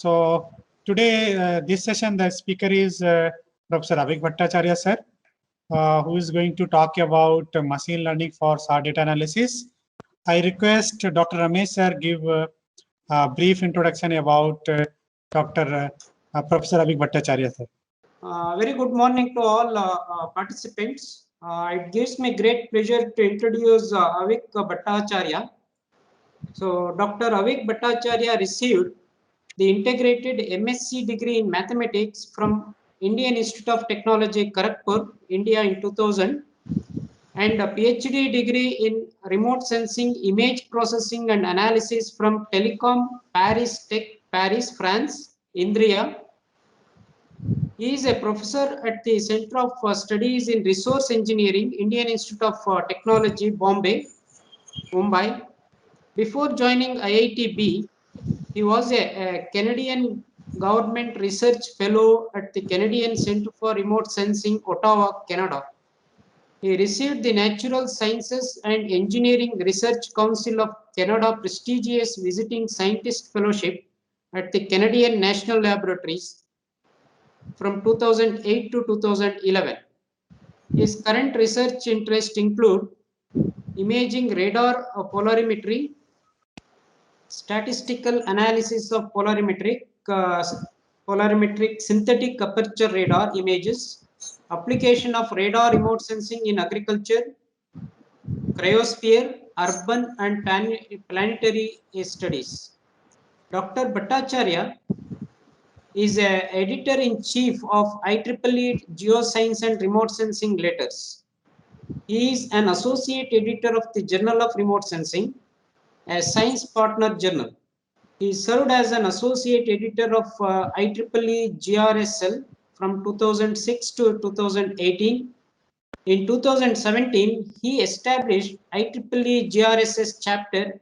So today, this session, the speaker is Professor Avik Bhattacharya sir, who is going to talk about machine learning for SAR data analysis. I request Dr. Ramesh sir give a brief introduction about Professor Avik Bhattacharya sir. Very good morning to all participants. It gives me great pleasure to introduce Avik Bhattacharya. So, Dr. Avik Bhattacharya received the integrated MSc degree in mathematics from Indian Institute of Technology, Kharagpur, India in 2000, and a PhD degree in remote sensing, image processing and analysis from Telecom Paris Tech, Paris, France, Indria. He is a professor at the Center of Studies in Resource Engineering, Indian Institute of Technology, Bombay, Mumbai. Before joining IITB, he was a Canadian government research fellow at the Canadian Center for Remote Sensing, Ottawa, Canada. He received the Natural Sciences and Engineering Research Council of Canada prestigious visiting scientist fellowship at the Canadian National Laboratories from 2008 to 2011. His current research interests include imaging radar polarimetry, statistical analysis of polarimetric synthetic aperture radar images, application of radar remote sensing in agriculture, cryosphere, urban and planetary studies. Dr. Bhattacharya is a editor-in-chief of IEEE Geoscience and Remote Sensing Letters. He is an associate editor of the Journal of Remote Sensing, a science partner journal. He served as an associate editor of IEEE GRSL from 2006 to 2018. In 2017, he established IEEE GRSS chapter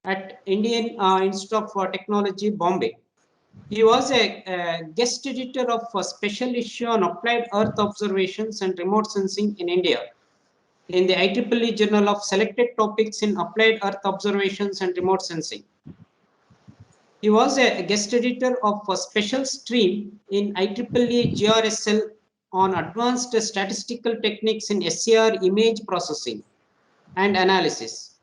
at Indian Institute of Technology, Bombay. He was a guest editor of a special issue on applied Earth observations and remote sensing in India in the IEEE Journal of Selected Topics in Applied Earth Observations and Remote Sensing. He was a guest editor of a special stream in IEEE GRSL on advanced statistical techniques in SCR image processing and analysis.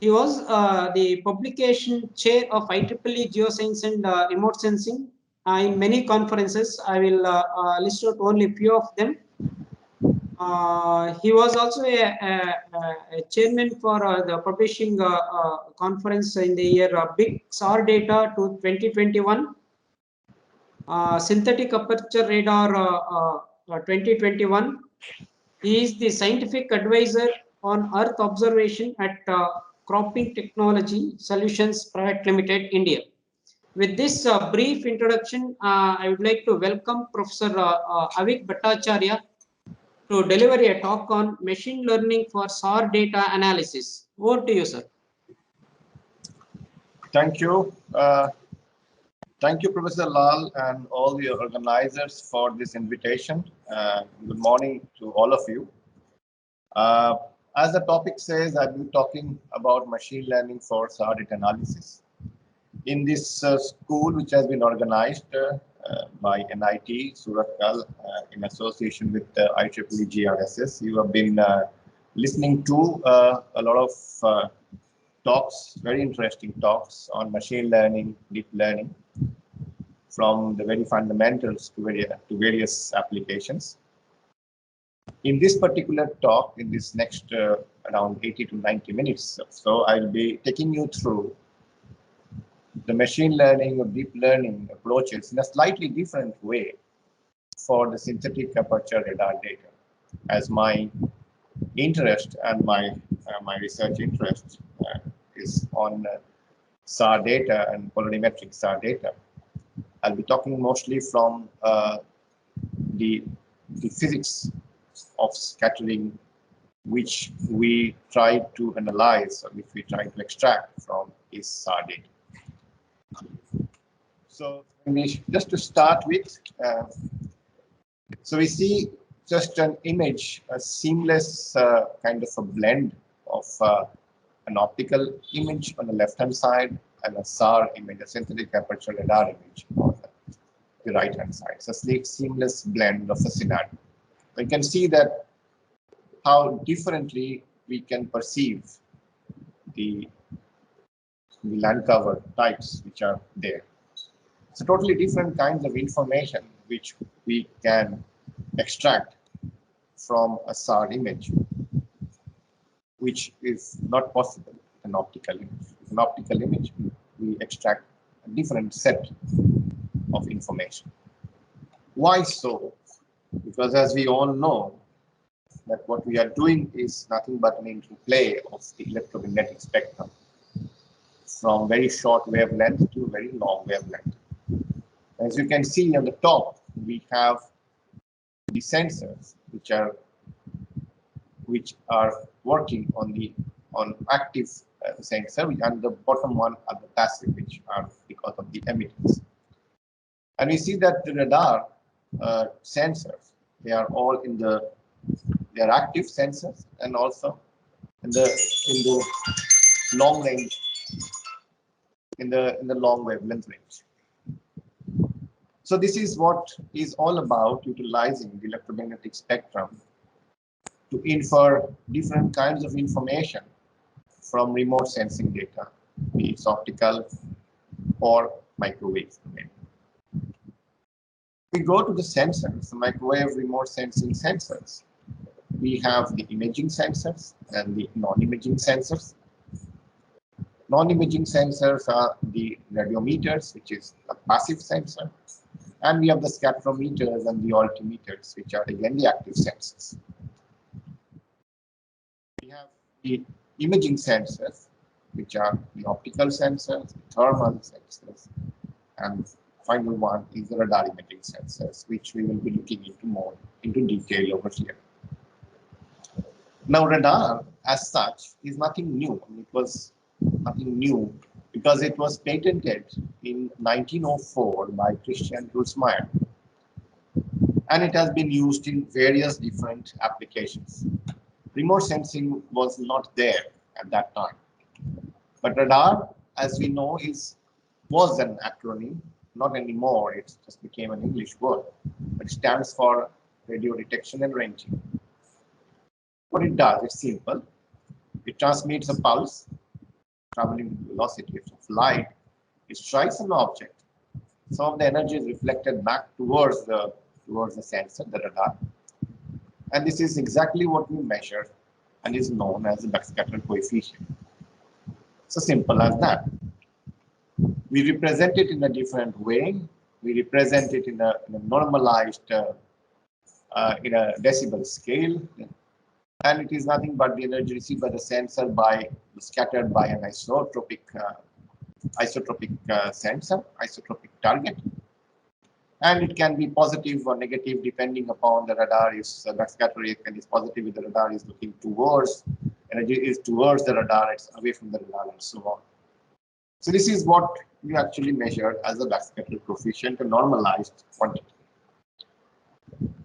He was the publication chair of IEEE Geoscience and Remote Sensing in many conferences. I will list out only a few of them. He was also a chairman for the publishing conference in the year Big SAR Data to 2021, Synthetic Aperture Radar 2021. He is the scientific advisor on Earth observation at Cropping Technology Solutions Private Limited, India. With this brief introduction, I would like to welcome Professor Avik Bhattacharya to deliver a talk on machine learning for SAR data analysis. Over to you, sir. Thank you. Thank you, Professor Lal, and all the organizers for this invitation. Good morning to all of you. As the topic says, I've been talking about machine learning for SAR data analysis. In this school, which has been organized by NIT Surathkal in association with IEEE GRSS, you have been listening to a lot of talks, very interesting talks on machine learning, deep learning, from the very fundamentals to various applications. In this particular talk, in this next around 80 to 90 minutes, so I'll be taking you through the machine learning or deep learning approaches in a slightly different way for the synthetic aperture radar data, as my interest and my research interest is on SAR data and polarimetric SAR data. I'll be talking mostly from the physics of scattering, which we try to analyze or which we try to extract from is SAR data. So just to start with, so we see just an image, a seamless kind of a blend of an optical image on the left-hand side and a SAR image, a synthetic aperture radar image on the right-hand side. It's a seamless blend of a scenario. You can see that how differently we can perceive the land cover types which are there. So totally different kinds of information which we can extract from a SAR image, which is not possible in an optical image. In an optical image, we extract a different set of information. Why so? Because as we all know, that what we are doing is nothing but an interplay of the electromagnetic spectrum from very short wavelength to very long wavelength. As you can see on the top, we have the sensors which are working on active sensor, and the bottom one are the passive, which are because of the emitters. And we see that the radar sensors, they are all they are active sensors, and also in the long range, in the long wavelength range. So this is what is all about, utilizing the electromagnetic spectrum to infer different kinds of information from remote sensing data, be it optical or microwave domain. We go to the sensors, the microwave remote sensing sensors. We have the imaging sensors and the non-imaging sensors. Non-imaging sensors are the radiometers, which is a passive sensor. And we have the scatterometers and the altimeters, which are again the active sensors. We have the imaging sensors, which are the optical sensors, the thermal sensors, and final one is the radar imaging sensors, which we will be looking into more into detail over here. Now, radar as such is nothing new. I mean, it was nothing new because it was patented in 1904 by Christian Dulsmeyer, and it has been used in various different applications. Remote sensing was not there at that time, but radar, as we know, was an acronym. Not anymore, it just became an English word, but it stands for radio detection and ranging. What it does, it's simple. It transmits a pulse traveling with velocity of light. It strikes an object. Some of the energy is reflected back towards the sensor, the radar. And this is exactly what we measure and is known as the backscatter coefficient. So simple as that. We represent it in a different way. We represent it in a normalized, in a decibel scale. And it is nothing but the energy received by the sensor scattered by an isotropic sensor, isotropic target. And it can be positive or negative depending upon the radar. If backscatter is positive, if the radar is looking towards, energy is towards the radar, it's away from the radar, and so on. So this is what we actually measure as a backscatter coefficient, a normalized quantity.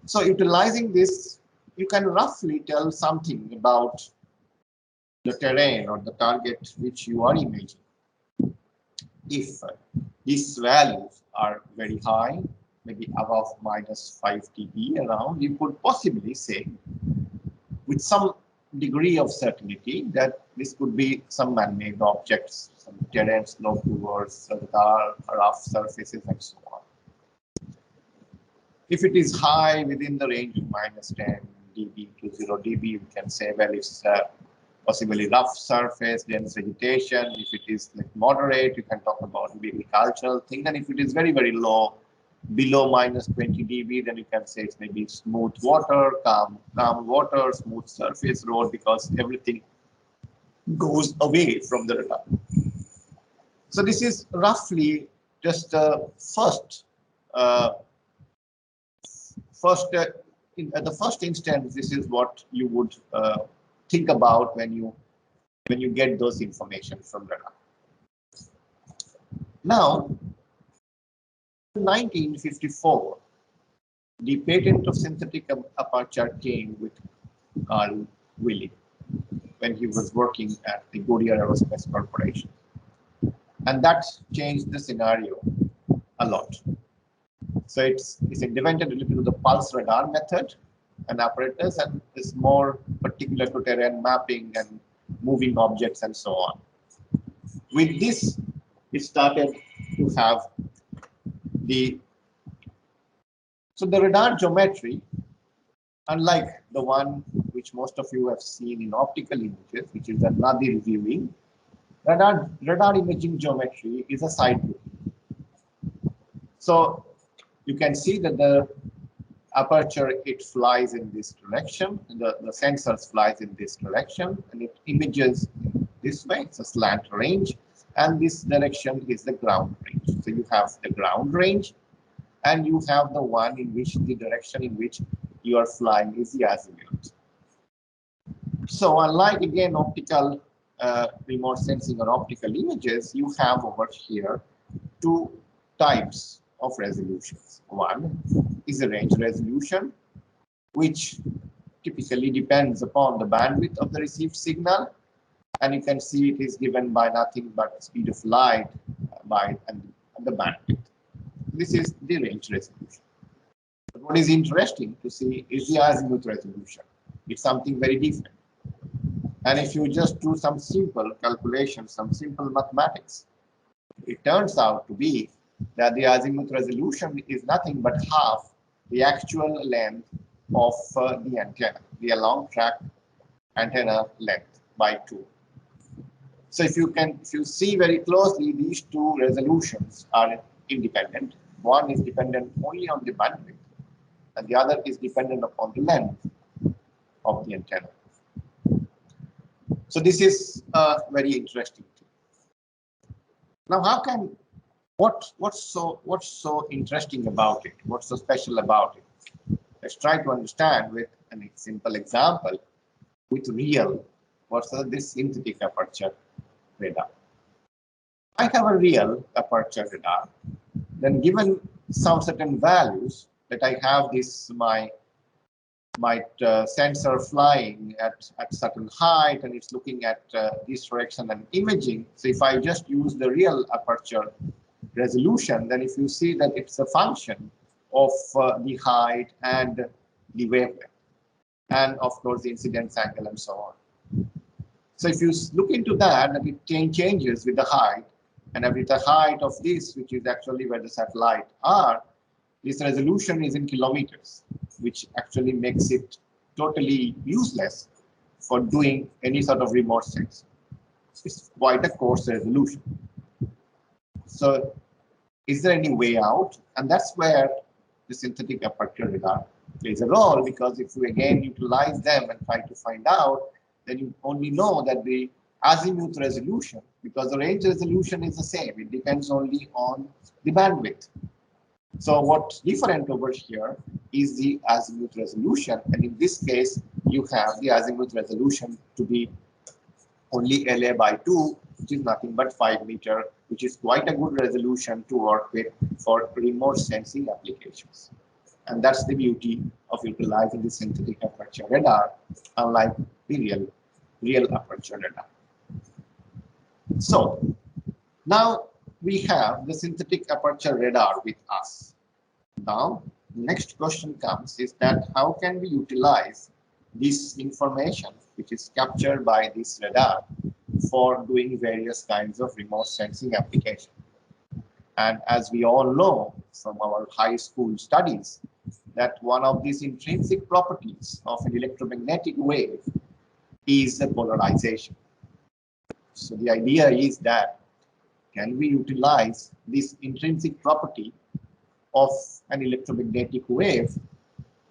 So utilizing this, you can roughly tell something about the terrain or the target which you are imaging. If these values are very high, maybe above -5 dB around, you could possibly say with some degree of certainty that this could be some man-made objects, some terrain slope towards rough surfaces and so on. If it is high within the range of -10 dB to 0 dB, you can say, well, it's possibly rough surface, dense vegetation. If it is like moderate, you can talk about agricultural thing. And if it is very, very low, below -20 dB, then you can say it's maybe smooth water, calm water, smooth surface road, because everything goes away from the radar. So this is roughly just the at the first instance, this is what you would think about when you get those information from radar. Now, in 1954, the patent of synthetic aperture came with Carl Willey when he was working at the Goodyear Aerospace Corporation. And that changed the scenario a lot. So it's independent related to the pulse radar method and apparatus, and is more particular to terrain mapping and moving objects and so on. With this, it started to have the radar geometry, unlike the one which most of you have seen in optical images, which is the Nadir viewing, radar imaging geometry is a side view. So you can see that the aperture, it flies in this direction, the sensors flies in this direction, and it images this way. It's a slant range, and this direction is the ground range. So you have the ground range, and you have the one in which the direction in which you are flying is the azimuth. So unlike again optical remote sensing or optical images, you have over here two types of resolutions. One is a range resolution, which typically depends upon the bandwidth of the received signal, and you can see it is given by nothing but speed of light and the bandwidth. This is the range resolution. But what is interesting to see is the azimuth resolution. It's something very different. And if you just do some simple calculations, some simple mathematics, it turns out to be that the azimuth resolution is nothing but half the actual length of the antenna, the along track antenna length by 2. So if you see very closely, these two resolutions are independent. One is dependent only on the bandwidth, and the other is dependent upon the length of the antenna. So this is very interesting. Now, what's so interesting about it? What's so special about it? Let's try to understand with a simple example with real versus this synthetic aperture radar. I have a real aperture radar. Then given some certain values that I have this my sensor flying at certain height, and it's looking at this direction and imaging. So if I just use the real aperture resolution, then if you see that it's a function of the height and the wavelength, and of course the incidence angle and so on. So if you look into that, it changes with the height, and with the height of this, which is actually where the satellite are, this resolution is in kilometers, which actually makes it totally useless for doing any sort of remote sensing. It's quite a coarse resolution. So is there any way out? And that's where the synthetic aperture radar plays a role, because if you again utilize them and try to find out, then you only know that the azimuth resolution, because the range resolution is the same, it depends only on the bandwidth. So what's different over here is the azimuth resolution, and in this case, you have the azimuth resolution to be only LA by 2, which is nothing but 5 meters, which is quite a good resolution to work with for remote sensing applications. And that's the beauty of utilizing the synthetic aperture radar, unlike the real aperture radar. So now we have the synthetic aperture radar with us. Now, the next question comes is that how can we utilize this information which is captured by this radar for doing various kinds of remote sensing application? And as we all know from our high school studies, that one of these intrinsic properties of an electromagnetic wave is the polarization. So the idea is that can we utilize this intrinsic property of an electromagnetic wave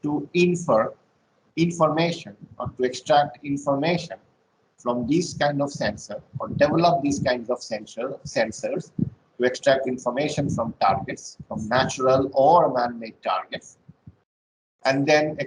to infer information or to extract information from these kind of sensor, or develop these kinds of sensors to extract information from targets, from natural or man-made targets, and then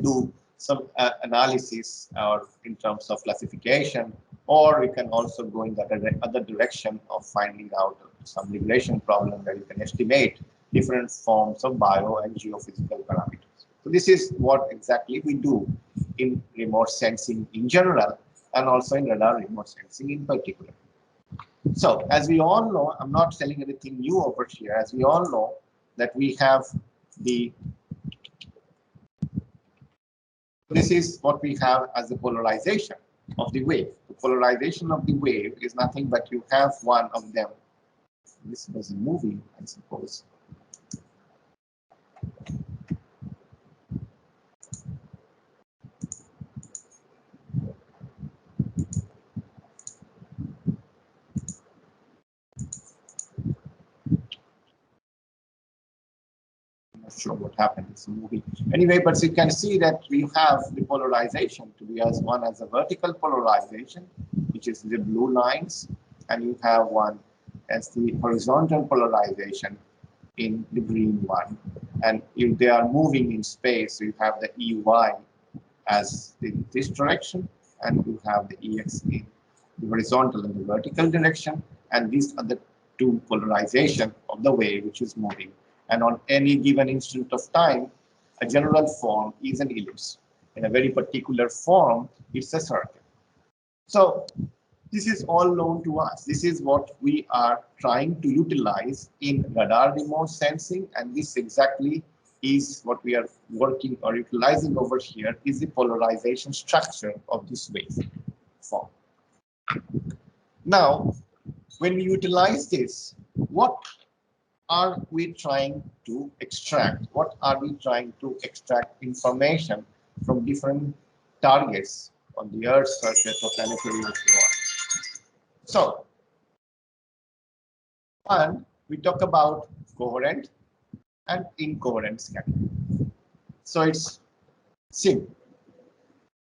do some analysis or in terms of classification, or we can also go in the other direction of finding out some regression problem where you can estimate different forms of bio and geophysical parameters. So this is what exactly we do in remote sensing in general, and also in radar remote sensing in particular. So as we all know, I'm not telling anything new over here. As we all know that we have this is what we have as the polarization of the wave. The polarization of the wave is nothing but you have one of them. This was a movie, I suppose. Not sure what happened. It's a movie. Anyway, but you can see that we have the polarization to be as one as a vertical polarization, which is the blue lines, and you have one as the horizontal polarization in the green one. And if they are moving in space, you have the EY as in this direction, and you have the EX in the horizontal and the vertical direction. And these are the two polarization of the wave which is moving. And on any given instant of time, a general form is an ellipse. In a very particular form, it's a circle. So this is all known to us. This is what we are trying to utilize in radar remote sensing, and this exactly is what we are working or utilizing over here is the polarization structure of this wave form. Now, when we utilize this, what are we trying to extract? What are we trying to extract information from different targets on the Earth's surface or planetary and so on? So, one, we talk about coherent and incoherent scattering. So it's simple.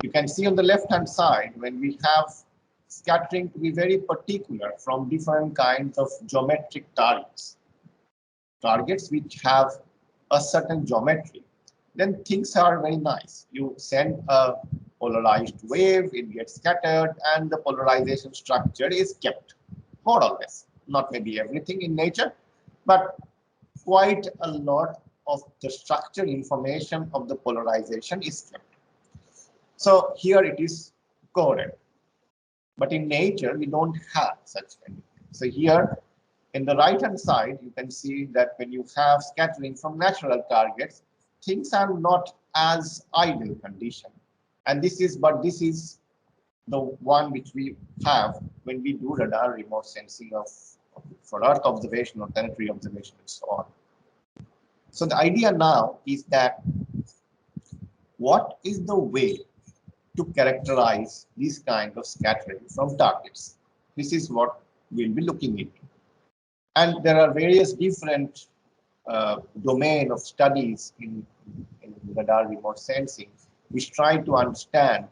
You can see on the left-hand side when we have scattering to be very particular from different kinds of geometric targets. Targets which have a certain geometry, then things are very nice. You send a polarized wave, it gets scattered, and the polarization structure is kept, more or less. Not maybe everything in nature, but quite a lot of the structure information of the polarization is kept. So here it is coherent. But in nature, we don't have such anything. So here, in the right-hand side, you can see that when you have scattering from natural targets, things are not as ideal condition. And this is the one which we have when we do radar remote sensing for Earth observation or planetary observation and so on. So the idea now is that what is the way to characterize this kind of scattering from targets? This is what we'll be looking into. And there are various different domain of studies in radar remote sensing, which try to understand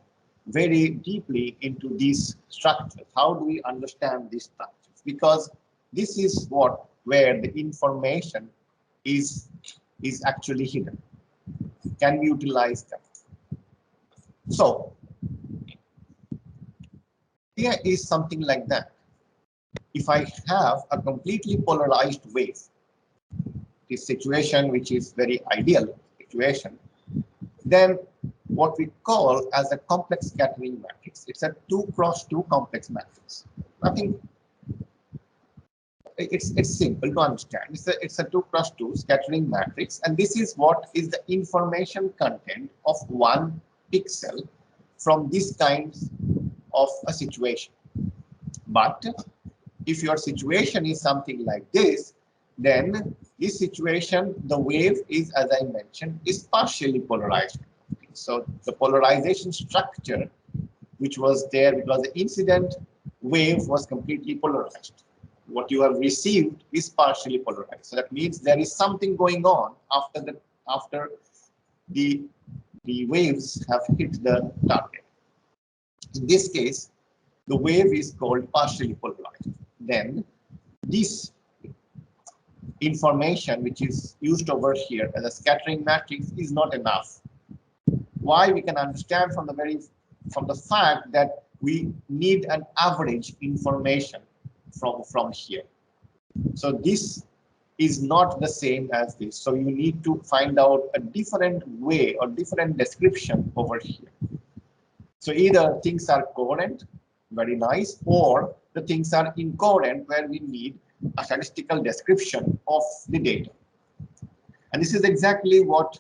very deeply into these structures. How do we understand these structures? Because this is where the information is actually hidden. Can we utilize them? So here is something like that. If I have a completely polarized wave, this situation which is very ideal situation, then what we call as a complex scattering matrix. It's a 2x2 complex matrix. Nothing. It's simple to understand. It's a 2x2 scattering matrix, and this is what is the information content of one pixel from this kind of a situation. But if your situation is something like this, then this situation, the wave is, as I mentioned, is partially polarized. So the polarization structure, which was there because the incident wave was completely polarized. What you have received is partially polarized. So that means there is something going on after the waves have hit the target. In this case, the wave is called partially polarized. Then this information which is used over here as a scattering matrix is not enough. Why? We can understand from the fact that we need an average information from here. So this is not the same as this. So you need to find out a different way or different description over here. So either things are coherent, very nice, or the things are incoherent where we need a statistical description of the data. And this is exactly what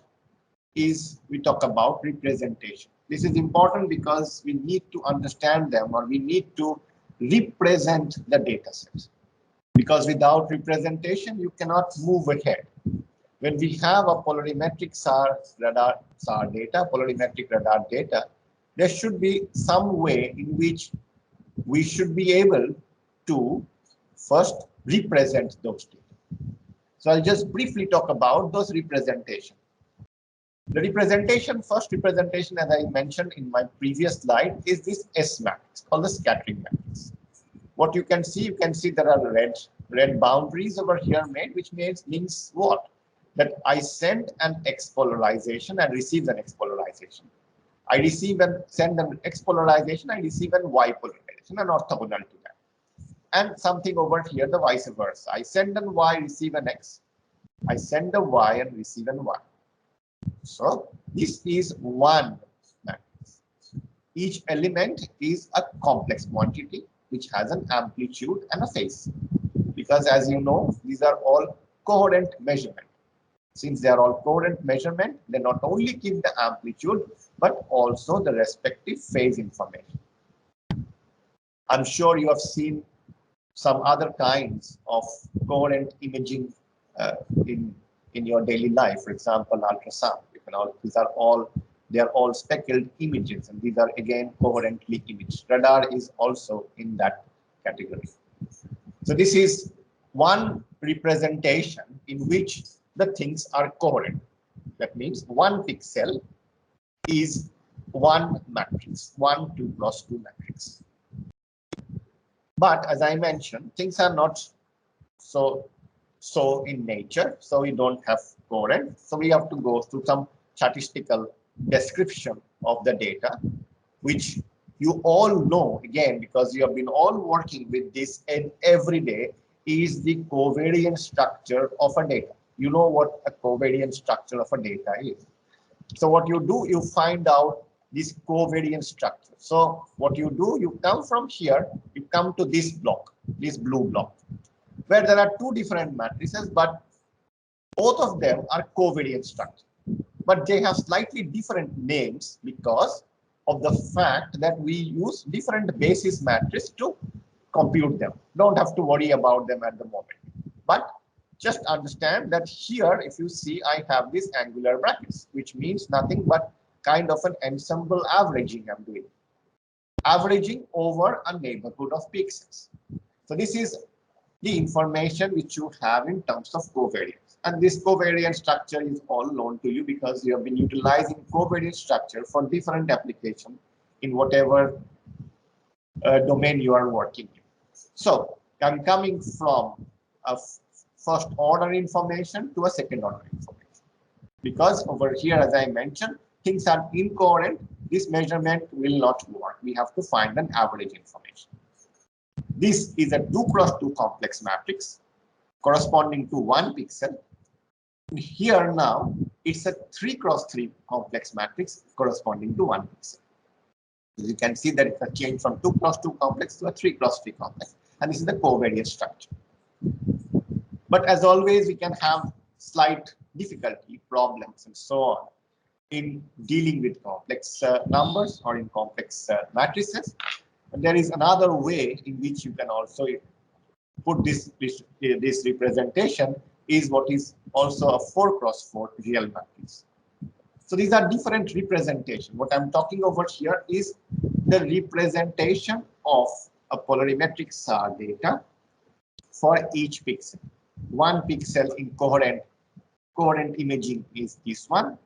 we talk about representation. This is important because we need to understand them, or we need to represent the data sets. Because without representation, you cannot move ahead. When we have a polarimetric SAR data, polarimetric radar data, there should be some way in which we should be able to first represent those data. So I'll just briefly talk about those representations. The representation, first representation, as I mentioned in my previous slide, is this S matrix called the scattering matrix. What you can see there are red boundaries over here made, which means what? That I send an X polarization and receive an X polarization. I receive and send an X polarization, I receive an Y polarization, and orthogonal to that. And something over here, the vice versa. I send an Y, receive an X. I send a Y and receive an Y. So this is one matrix. Each element is a complex quantity which has an amplitude and a phase. Because as you know, these are all coherent measurement. Since they are all coherent measurement, they not only give the amplitude, but also the respective phase information. I'm sure you have seen some other kinds of coherent imaging in your daily life. For example, ultrasound. They are all speckled images, and these are again coherently imaged. Radar is also in that category. So this is one representation in which the things are coherent. That means one pixel is one matrix, 1, 2 plus 2 matrix. But as I mentioned, things are not so in nature, so we don't have coherent. So we have to go through some statistical description of the data, which you all know, again, because you have been all working with this and every day, is the covariance structure of a data. You know what a covariance structure of a data is. So what you do, you find out this covariance structure. So what you do, you come from here, you come to this block, this blue block, where there are two different matrices, but both of them are covariance structure. But they have slightly different names because of the fact that we use different basis matrices to compute them. Don't have to worry about them at the moment. But just understand that here, if you see, I have these angular brackets, which means nothing but kind of an ensemble averaging I'm doing. Averaging over a neighborhood of pixels. So this is the information which you have in terms of covariance. And this covariance structure is all known to you because you have been utilizing covariance structure for different applications in whatever domain you are working in. So I'm coming from a first order information to a second order information. Because over here, as I mentioned, things are incoherent. This measurement will not work. We have to find an average information. This is a 2 cross 2 complex matrix corresponding to 1 pixel. Here now, it's a 3 cross 3 complex matrix corresponding to 1 pixel. You can see that it's a change from 2 cross 2 complex to a 3 cross 3 complex. And this is the covariance structure. But as always, we can have slight difficulty, problems, and so on in dealing with complex numbers or in complex matrices. And there is another way in which you can also put this representation is what is also a 4 cross 4 real matrix. So these are different representations. What I'm talking over here is the representation of a polarimetric SAR data for each pixel. 1 pixel in coherent imaging is this one.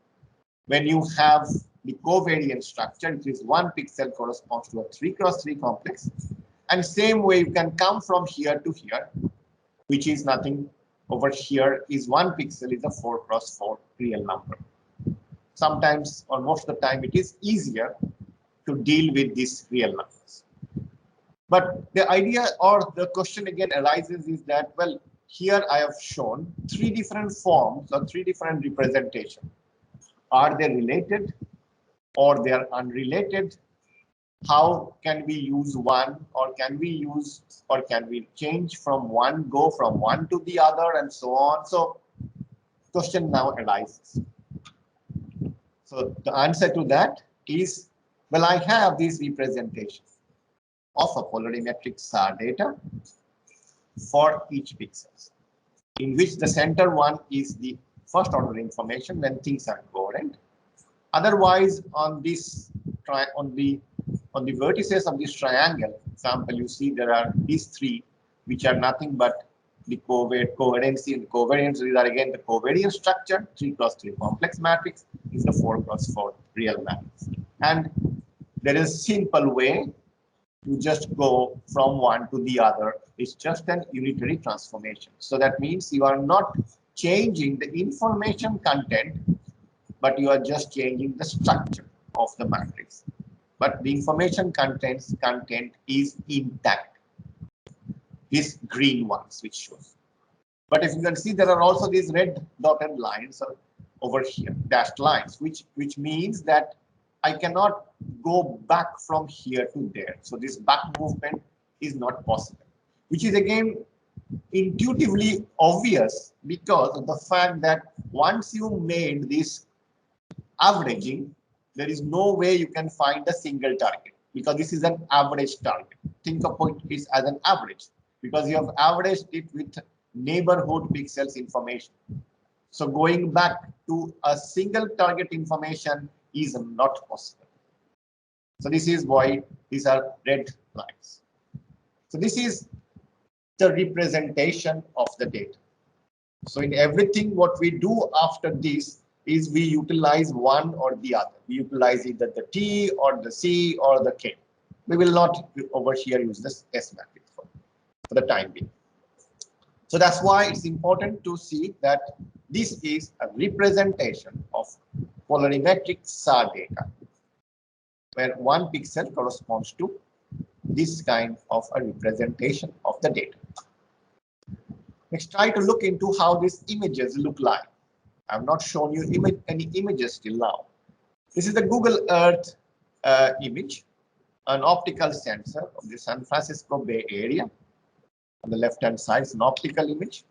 When you have the covariance structure, it is 1 pixel corresponds to a 3 cross 3 complex. And same way you can come from here to here, which is nothing over here is 1 pixel is a 4 cross 4 real number. Sometimes or most of the time it is easier to deal with these real numbers. But the idea or the question again arises is that, well, here I have shown 3 different forms or 3 different representations. Are they related or they are unrelated? how can we use one, or can we change from one, go from one to the other, and so on. So question now arises. So the answer to that is, well, I have these representations of a polarimetric SAR data for each pixels, in which the center one is the first order information when things are coherent. Otherwise, on this on the vertices of this triangle, example, you see there are these three, which are nothing but the coherency and covariance. These are again the covariance structure. 3x3 complex matrix is the 4x4 real matrix. And there is a simple way to just go from one to the other. It's just an unitary transformation. So that means you are not changing the information content, but you are just changing the structure of the matrix. But the information content is intact. These green ones which shows. But if you can see, there are also these red dotted lines over here, dashed lines, which means that I cannot go back from here to there. So this back movement is not possible, which is again intuitively obvious because of the fact that once you made this averaging, there is no way you can find a single target, because this is an average target. Think of it as an average, because you have averaged it with neighborhood pixels information. So going back to a single target information is not possible. So this is why these are red lines. So this is the representation of the data. So in everything what we do after this is we utilize one or the other. We utilize either the T or the C or the K. We will not over here use this S matrix for the time being. So that's why it's important to see that this is a representation of polarimetric SAR data, where one pixel corresponds to this kind of a representation of the data. Next, try to look into how these images look like. I've not shown you any images till now. This is the Google Earth image, an optical sensor of the San Francisco Bay Area. On the left-hand side is an optical image.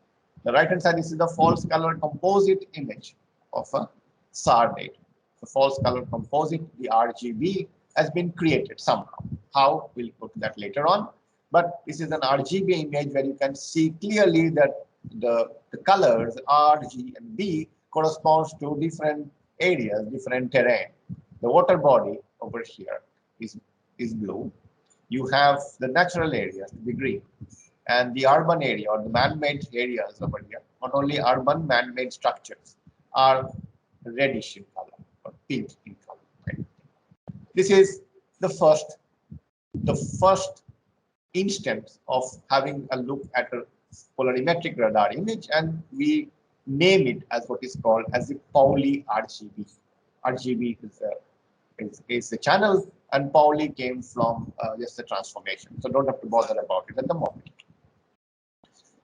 The right-hand side, this is the false color composite image of a SAR data. The false color composite, the RGB, has been created somehow. How? We'll go to that later on. But this is an RGB image where you can see clearly that the colors R, G, and B corresponds to different areas, different terrain. The water body over here is blue. You have the natural areas, the green, and the urban area or the man-made areas over here. Not only urban man-made structures are reddish in color or pink in color. Right? This is the first instance of having a look at a polarimetric radar image, and we name it as what is called as the Pauli RGB. RGB is the channel, and Pauli came from just the transformation. So don't have to bother about it at the moment.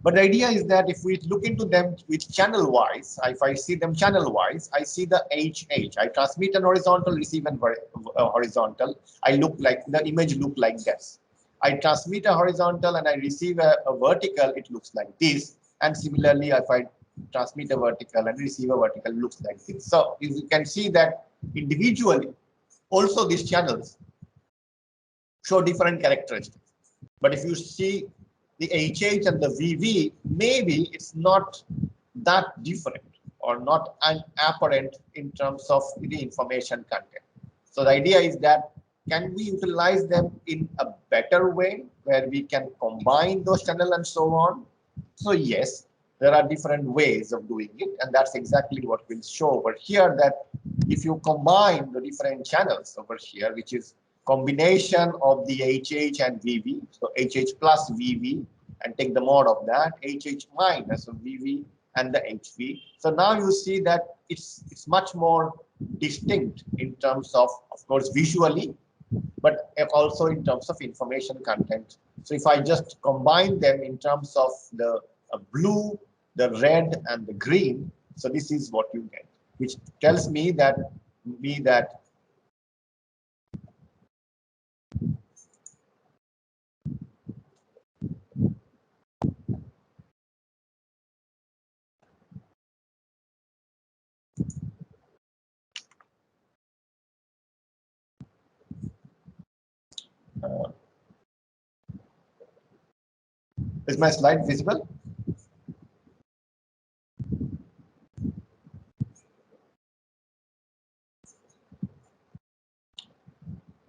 But the idea is that if we look into them with channel wise, if I see them channel wise, I see the HH. I transmit an horizontal, receive an horizontal. I look like the image look like this. I transmit a horizontal and I receive a vertical, it looks like this. And similarly, if I transmit a vertical and receive a vertical, looks like this. So you can see that individually, also these channels show different characteristics. But if you see the HH and the VV, maybe it's not that different or not apparent in terms of the information content. So the idea is that, can we utilize them in a better way where we can combine those channels and so on? So yes, there are different ways of doing it, and that's exactly what we'll show over here, that if you combine the different channels over here, which is combination of the HH and VV, so HH plus VV, and take the mode of that, HH minus VV and the HV. So now you see that it's much more distinct in terms of course, visually, but also in terms of information content. So if I just combine them in terms of the blue, the red, and the green, so this is what you get, which tells me that Is my slide visible?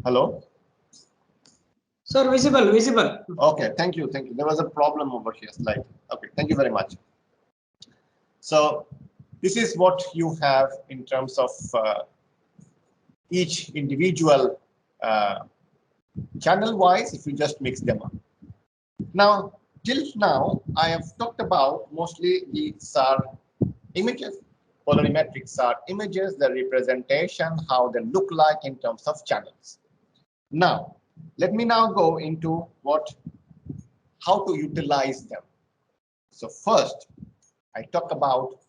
Hello? Sir, visible, visible. Okay, thank you, thank you. There was a problem over here, slide. Okay, thank you very much. So this is what you have in terms of each individual channel-wise if you just mix them up. Now, till now, I have talked about mostly the SAR images, polarimetric SAR images, the representation, how they look like in terms of channels. Now, let me now go into how to utilize them. So first, I talk about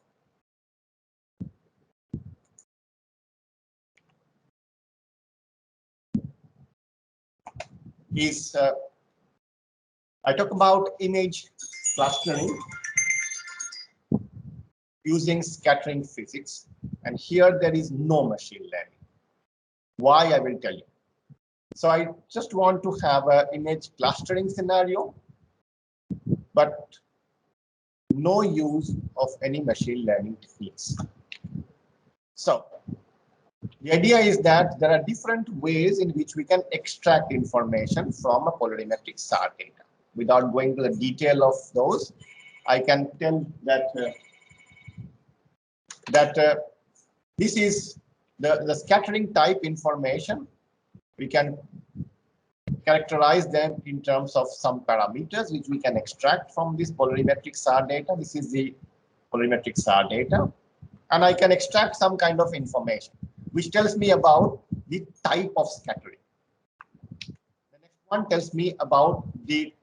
I talk about image clustering using scattering physics, and here there is no machine learning. Why, I will tell you. So I just want to have an image clustering scenario, but no use of any machine learning techniques. So the idea is that there are different ways in which we can extract information from a polarimetric SAR data. Without going to the detail of those, I can tell that this is the scattering type information. We can characterize them in terms of some parameters which we can extract from this polarimetric SAR data. This is the polarimetric SAR data, and I can extract some kind of information which tells me about the type of scattering. The next one tells me about the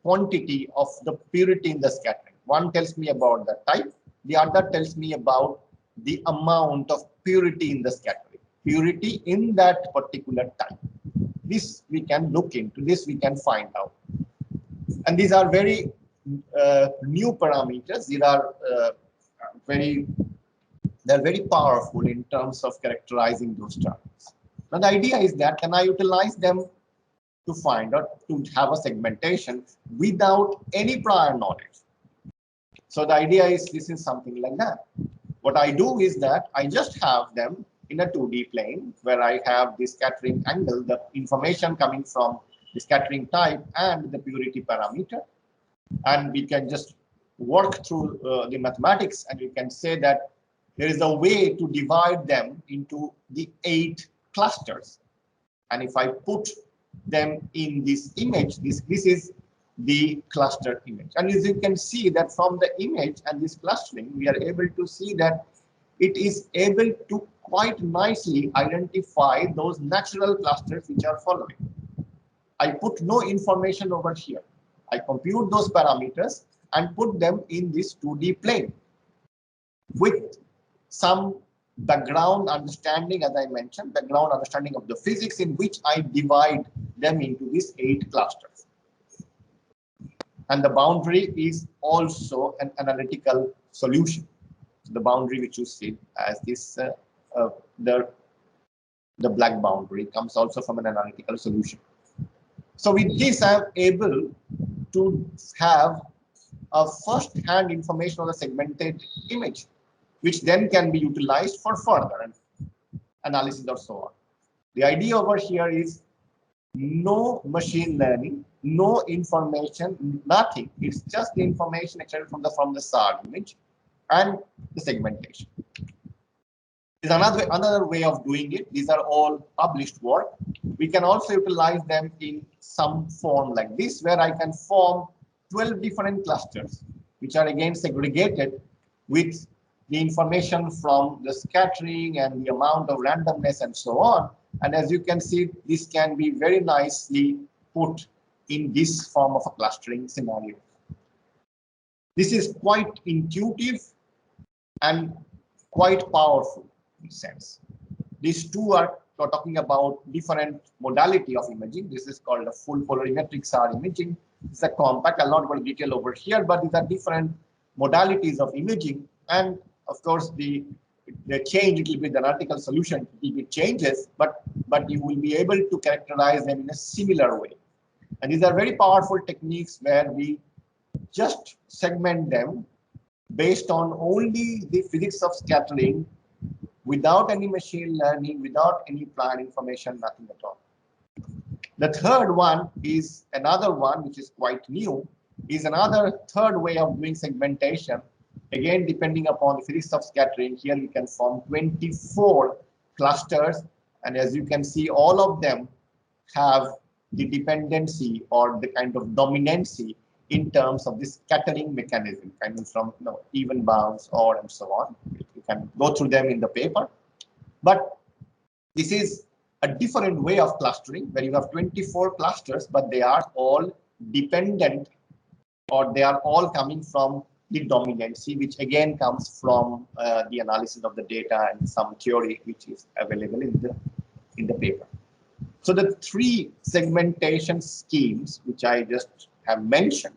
quantity of the purity in the scattering. One tells me about the type, the other tells me about the amount of purity in the scattering, purity in that particular type. This we can look into, this we can find out. And these are very new parameters. These are they're very powerful in terms of characterizing those targets. Now the idea is that can I utilize them to find out, to have a segmentation without any prior knowledge. So the idea is this is something like that. What I do is that I just have them in a 2D plane where I have the scattering angle, the information coming from the scattering type and the purity parameter. And we can just work through the mathematics, and we can say that there is a way to divide them into the 8 clusters. And if I put them in this image, this is the cluster image. And as you can see that from the image and this clustering, we are able to see that it is able to quite nicely identify those natural clusters which are following. I put no information over here. I compute those parameters and put them in this 2D plane with some background understanding, as I mentioned, background understanding of the physics in which I divide them into these 8 clusters. And the boundary is also an analytical solution. So the boundary which you see as this, the black boundary comes also from an analytical solution. So with this, I am able to have a first-hand information on the segmented image, which then can be utilized for further analysis or so on. The idea over here is no machine learning, no information, nothing. It's just the information extracted from the SAR image and the segmentation. There's another way of doing it. These are all published work. We can also utilize them in some form like this, where I can form 12 different clusters, which are again segregated with the information from the scattering and the amount of randomness and so on. And as you can see, this can be very nicely put in this form of a clustering scenario. This is quite intuitive and quite powerful in a sense. These two are talking about different modality of imaging. This is called a full polarimetric SAR imaging. It's a compact. I'll not go into detail over here, but these are different modalities of imaging. And of course, the change, it will be the analytical solution, it will be changes, but you will be able to characterize them in a similar way. And these are very powerful techniques where we just segment them based on only the physics of scattering, without any machine learning, without any prior information, nothing at all. The third one is another one which is quite new, is another third way of doing segmentation. Again, depending upon the physics of scattering, here we can form 24 clusters, and as you can see, all of them have the dependency or the kind of dominancy in terms of this scattering mechanism, kind of from even bounds, odd, and so on. You can go through them in the paper, but this is a different way of clustering where you have 24 clusters, but they are all dependent, or they are all coming from the dominancy, which again comes from the analysis of the data and some theory which is available in the paper. So the three segmentation schemes which I just have mentioned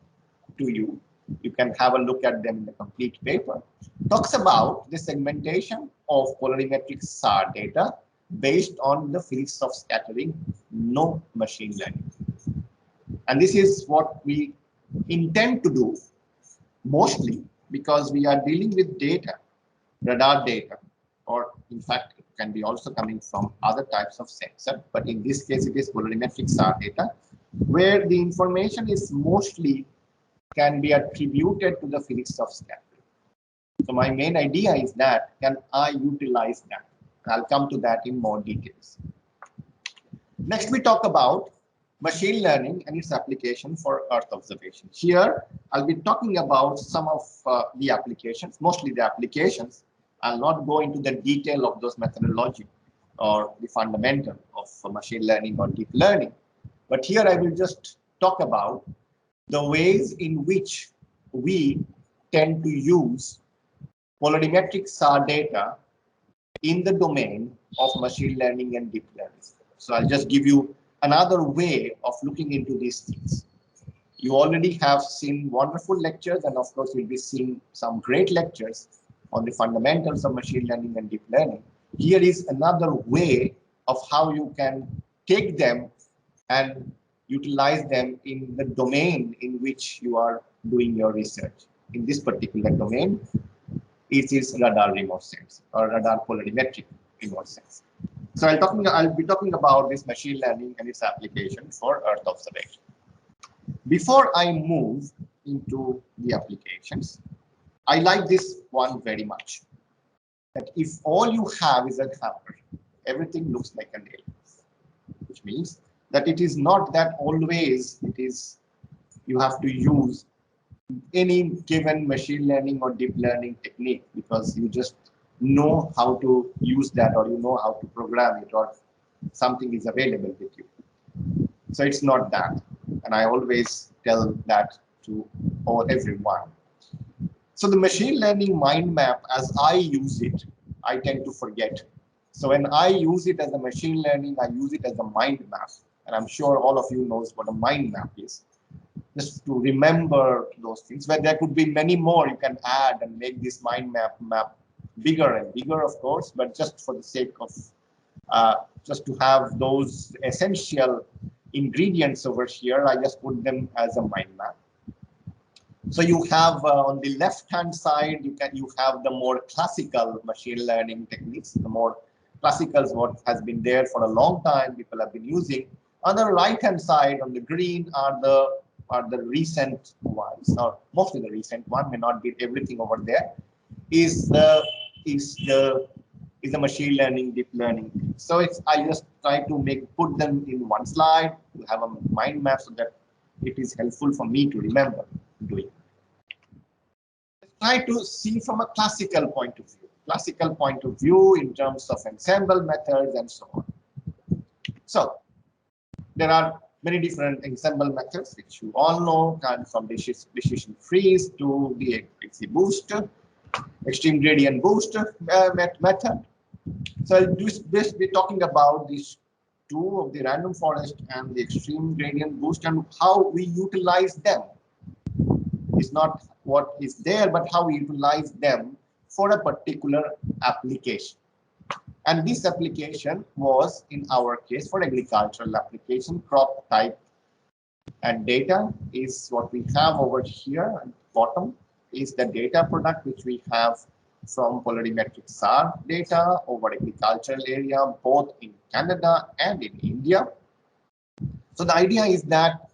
to you, you can have a look at them in the complete paper, talks about the segmentation of polarimetric SAR data based on the physics of scattering, no machine learning. And this is what we intend to do mostly because we are dealing with data, radar data, or in fact, it can be also coming from other types of sensor. But in this case, it is polarimetric SAR data, where the information is mostly can be attributed to the physics of scattering. So my main idea is that, can I utilize that? I'll come to that in more details. Next, we talk about machine learning and its application for Earth observation. Here, I'll be talking about some of the applications, mostly the applications. I'll not go into the detail of those methodology or the fundamental of machine learning or deep learning. But here I will just talk about the ways in which we tend to use polarimetric SAR data in the domain of machine learning and deep learning. So I'll just give you another way of looking into these things. You already have seen wonderful lectures, and of course you'll be seeing some great lectures on the fundamentals of machine learning and deep learning. Here is another way of how you can take them and utilize them in the domain in which you are doing your research. In this particular domain, it is radar remote sensing or radar polarimetric remote sensing. So I'll be talking about this machine learning and its application for Earth observation. Before I move into the applications, I like this one very much. That if all you have is a hammer, everything looks like a nail. Which means that it is not that always it is you have to use any given machine learning or deep learning technique because you just know how to use that, or you know how to program it, or something is available with you. So it's not that, and I always tell that to everyone. So the machine learning mind map, as I use it, I tend to forget. So when I use it as a machine learning, I use it as a mind map, and I'm sure all of you knows what a mind map is. Just to remember those things, where there could be many more you can add and make this mind map bigger and bigger, of course, but just for the sake of just to have those essential ingredients over here, I just put them as a mind map. So you have on the left hand side, you have the more classical machine learning techniques, the more classical is what has been there for a long time, people have been using. On the right hand side, on the green, are the recent ones, or mostly the recent one, may not be everything over there, is the machine learning, deep learning. So I just try to put them in one slide to have a mind map so that it is helpful for me to remember doing. Let's try to see from a classical point of view in terms of ensemble methods and so on. So there are many different ensemble methods which you all know, from decision freeze to the XGBoost, extreme gradient boost method. So I'll just be talking about these two, of the random forest and the extreme gradient boost, and how we utilize them. It's not what is there, but how we utilize them for a particular application. And this application was, in our case, for agricultural application, crop type And data is what we have over here at the bottom is the data product which we have from polarimetric SAR data over agricultural area, both in Canada and in India. So the idea is that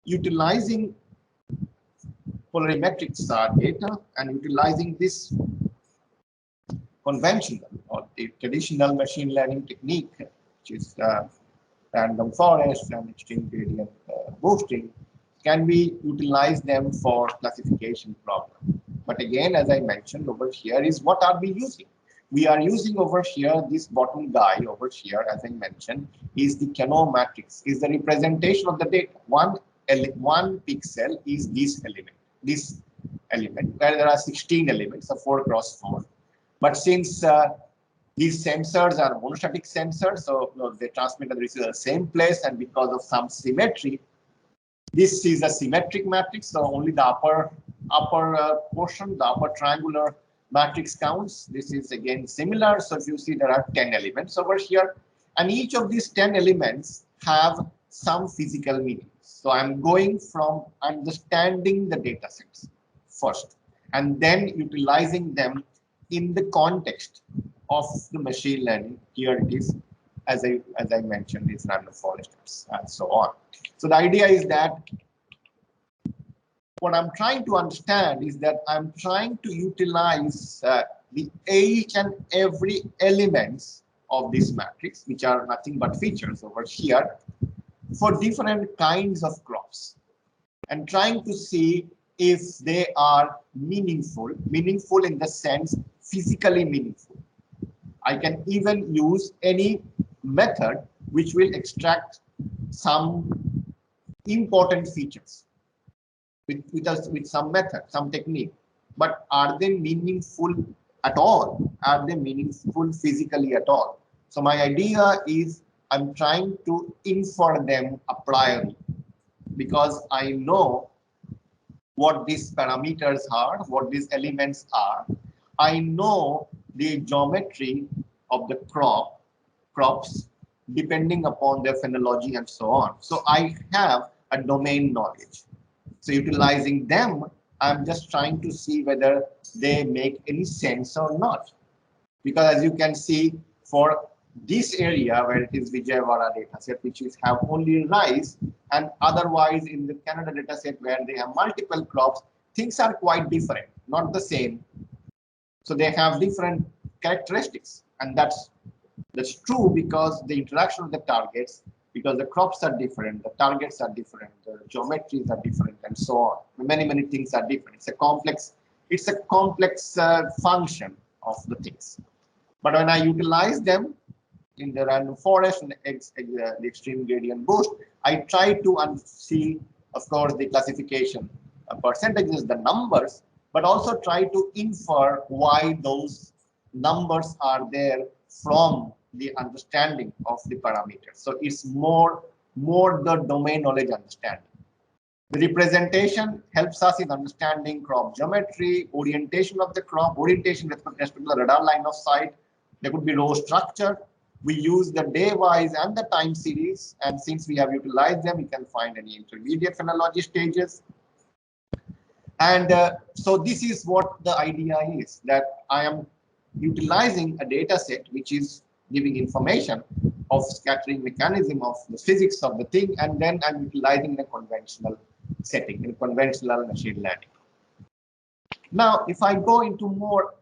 utilizing polarimetric SAR data and utilizing this conventional or the traditional machine learning technique, which is random forest and extreme gradient boosting, can we utilize them for classification problem? But again, as I mentioned over here is what are we using? We are using over here, this bottom guy over here, as I mentioned, is the Kano matrix, is the representation of the data. One pixel is this element, where there are 16 elements, a 4 cross 4. But since these sensors are monostatic sensors, so they transmit and receive the same place, and because of some symmetry, this is a symmetric matrix. So only the upper portion, the upper triangular matrix counts. This is again similar. So if you see, there are 10 elements over here, and each of these 10 elements have some physical meaning. So I'm going from understanding the data sets first, and then utilizing them in the context of the machine learning. Here it is, as I mentioned, it's random forest and so on. So the idea is that what I'm trying to understand is that I'm trying to utilize the each and every elements of this matrix, which are nothing but features over here, for different kinds of crops, and trying to see if they are meaningful in the sense physically meaningful. I can even use any method which will extract some important features with some method, some technique. But are they meaningful at all? Are they meaningful physically at all? So my idea is I'm trying to infer them a priori, because I know what these parameters are, what these elements are. I know the geometry of the crops depending upon their phenology and so on. So I have a domain knowledge. So utilizing them, I'm just trying to see whether they make any sense or not. Because as you can see, for this area where it is Vijayawada dataset, which is have only rice, and otherwise in the Canada dataset where they have multiple crops, things are quite different, not the same. So they have different characteristics, and that's true because the interaction of the targets, because the crops are different, the targets are different, the geometries are different, and so on. Many things are different. It's a complex function of the things. But when I utilize them in the random forest and the extreme gradient boost, I try to see, of course, the classification percentages, the numbers, but also try to infer why those numbers are there from the understanding of the parameters. So it's more the domain knowledge understanding. The representation helps us in understanding crop geometry, orientation of the crop, orientation with respect to the radar line of sight. There could be row structure. We use the day-wise and the time series, and since we have utilized them, we can find any intermediate phenology stages. And so this is what the idea is, that I am utilizing a data set which is giving information of scattering mechanism of the physics of the thing, and then I'm utilizing the conventional setting, in conventional machine learning. Now, if I go into more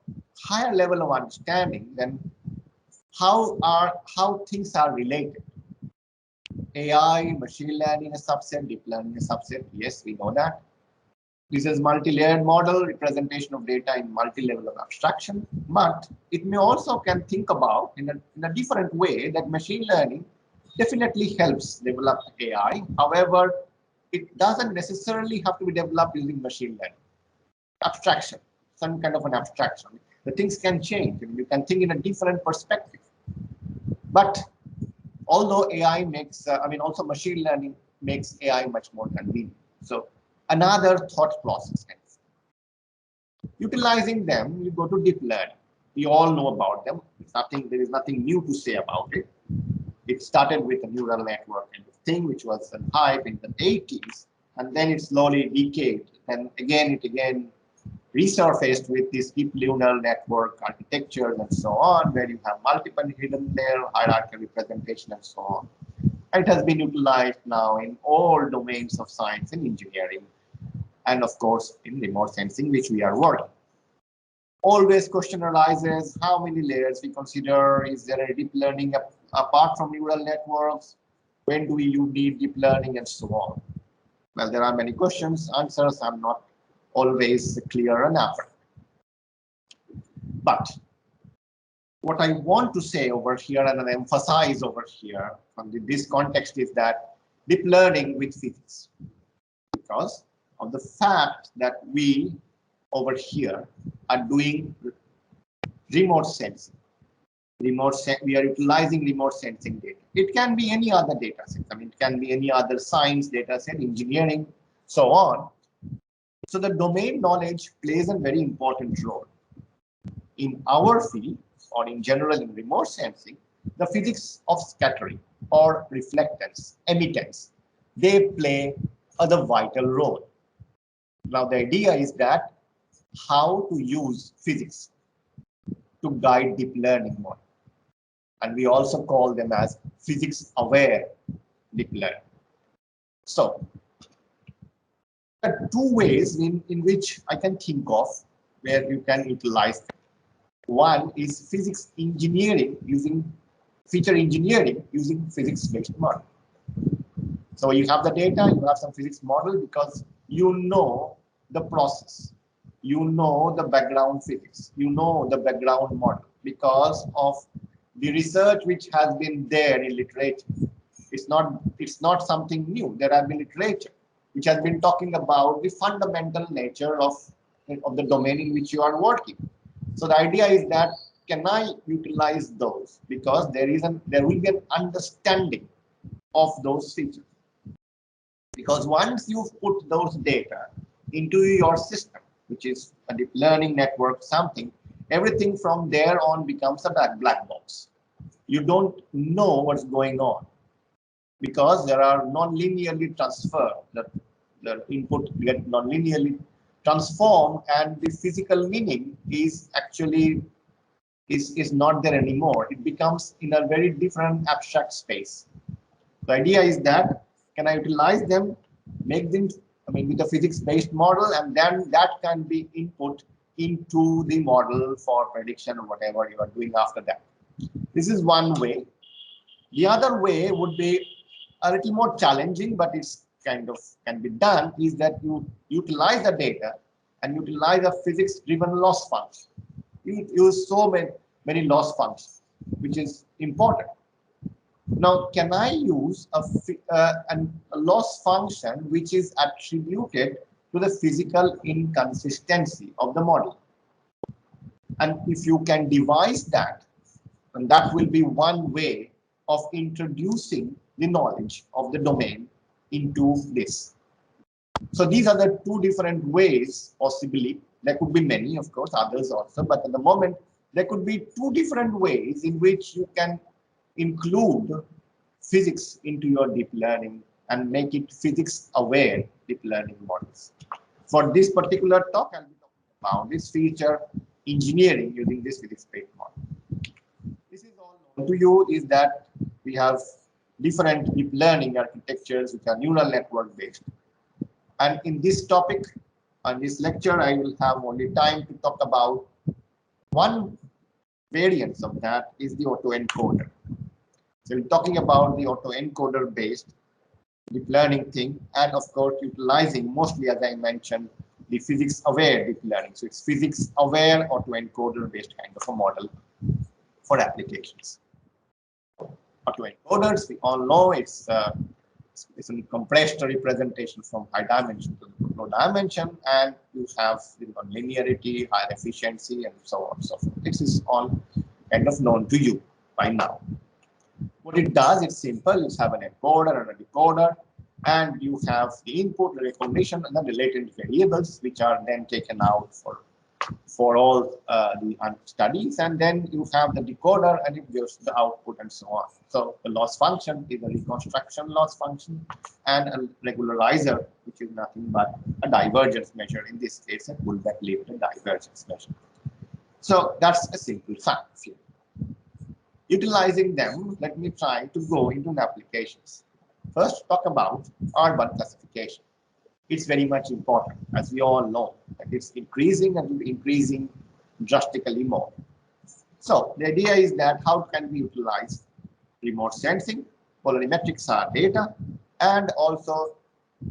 higher level of understanding, then how things are related. AI, machine learning a subset, deep learning a subset. Yes, we know that. This is multi-layered model, representation of data in multi-level of abstraction. But it may also can think about in a different way that machine learning definitely helps develop AI. However, it doesn't necessarily have to be developed using machine learning. Abstraction, some kind of an abstraction. The things can change. You can think in a different perspective. But although AI makes, also machine learning makes AI much more convenient. So another thought process. Utilizing them, you go to deep learning. We all know about them. There is nothing new to say about it. It started with a neural network kind of thing which was an hype in the 80s, and then it slowly decayed. And again, it resurfaced with this deep neural network architectures and so on, where you have multiple hidden layer, hierarchical representation, and so on. It has been utilized now in all domains of science and engineering, and of course in remote sensing, which we are working. Always question arises, how many layers we consider? Is there a deep learning apart from neural networks? When do you need deep learning, and so on? Well, there are many questions, answers are not always clear and apparent. But what I want to say over here and emphasize over here from this context is that deep learning with physics, because of the fact that we over here are doing remote sensing. We are utilizing remote sensing data. It can be any other data set. I mean, it can be any other science data set, engineering, so on. So the domain knowledge plays a very important role. In our field, or in general in remote sensing, the physics of scattering or reflectance, emittance, they play a vital role. Now the idea is that how to use physics to guide deep learning model. And we also call them as physics aware deep learning. So there are two ways in which I can think of where you can utilize them. One is physics engineering using feature engineering using physics-based model. So you have the data, you have some physics model because you know the process, you know the background physics, you know the background model because of the research which has been there in literature. It's not something new. There has been literature which has been talking about the fundamental nature of the domain in which you are working. So the idea is that can I utilize those because there will be an understanding of those features. Because once you've put those data into your system, which is a deep learning network, something, everything from there on becomes a black box. You don't know what's going on because there are non-linearly transferred. The input get non-linearly transformed, and the physical meaning is actually is not there anymore. It becomes in a very different abstract space. The idea is that can I utilize them, make them, I mean, with a physics-based model, and then that can be input into the model for prediction or whatever you are doing after that. This is one way. The other way would be a little more challenging, but it's kind of can be done, is that you utilize the data and utilize a physics-driven loss function. You use so many loss functions, which is important. Now, can I use a loss function which is attributed to the physical inconsistency of the model? And if you can devise that, and that will be one way of introducing the knowledge of the domain into this. So these are the two different ways, possibly. There could be many, of course, others also, but at the moment, there could be two different ways in which you can include physics into your deep learning and make it physics-aware deep learning models. For this particular talk, I'll be talking about this feature engineering using this physics-based model. This is all known to you is that we have different deep learning architectures which are neural network based. And in this topic, on this lecture, I will have only time to talk about one variance of that is the autoencoder. So we're talking about the autoencoder based deep learning thing, and of course utilizing mostly, as I mentioned, the physics aware deep learning. So it's physics aware autoencoder based kind of a model for applications. Autoencoders, we all know it's a compressed representation from high dimension to low dimension, and you have linearity, higher efficiency, and so on and so forth. This is all kind of known to you by now. What it does, it's simple. You have an encoder and a decoder, and you have the input, the recognition, and the related variables, which are then taken out for for all the studies, and then you have the decoder and it gives the output and so on. So the loss function is a reconstruction loss function, and a regularizer, which is nothing but a divergence measure, in this case a pullback limited divergence measure. So that's a simple fact. Utilizing them, let me try to go into the applications. First, talk about R1 classification. It's very much important, as we all know, that it's increasing and increasing drastically more. So the idea is that how can we utilize remote sensing, polarimetric SAR data, and also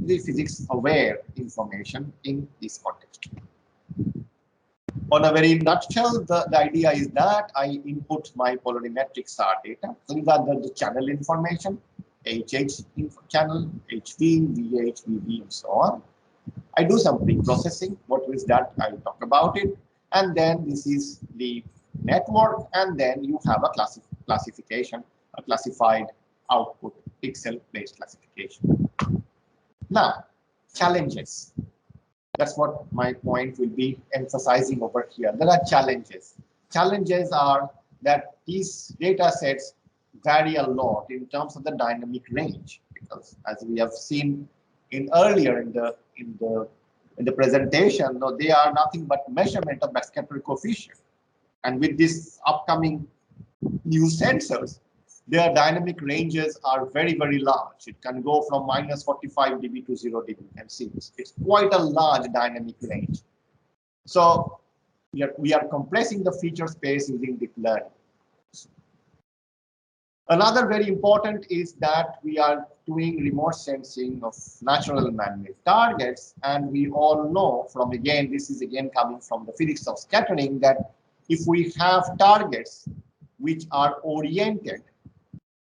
the physics aware information in this context. On a very nutshell, the idea is that I input my polarimetric SAR data. So these are the channel information, HH channel, HV, VH, VB, and so on. I do some pre-processing. What is that? I'll talk about it. And then this is the network, and then you have a classification, a classified output, pixel-based classification. Now, challenges. That's what my point will be emphasizing over here. There are challenges. Challenges are that these data sets vary a lot in terms of the dynamic range, because as we have seen earlier in the presentation, no, they are nothing but measurement of backscatter coefficient. And with this upcoming new sensors, their dynamic ranges are very, very large. It can go from -45 dB to 0 dB. You can see it's quite a large dynamic range. So we are compressing the feature space using deep learning. Another very important is that we are doing remote sensing of natural and man-made targets, and we all know from, again, this is again coming from the physics of scattering, that if we have targets which are oriented,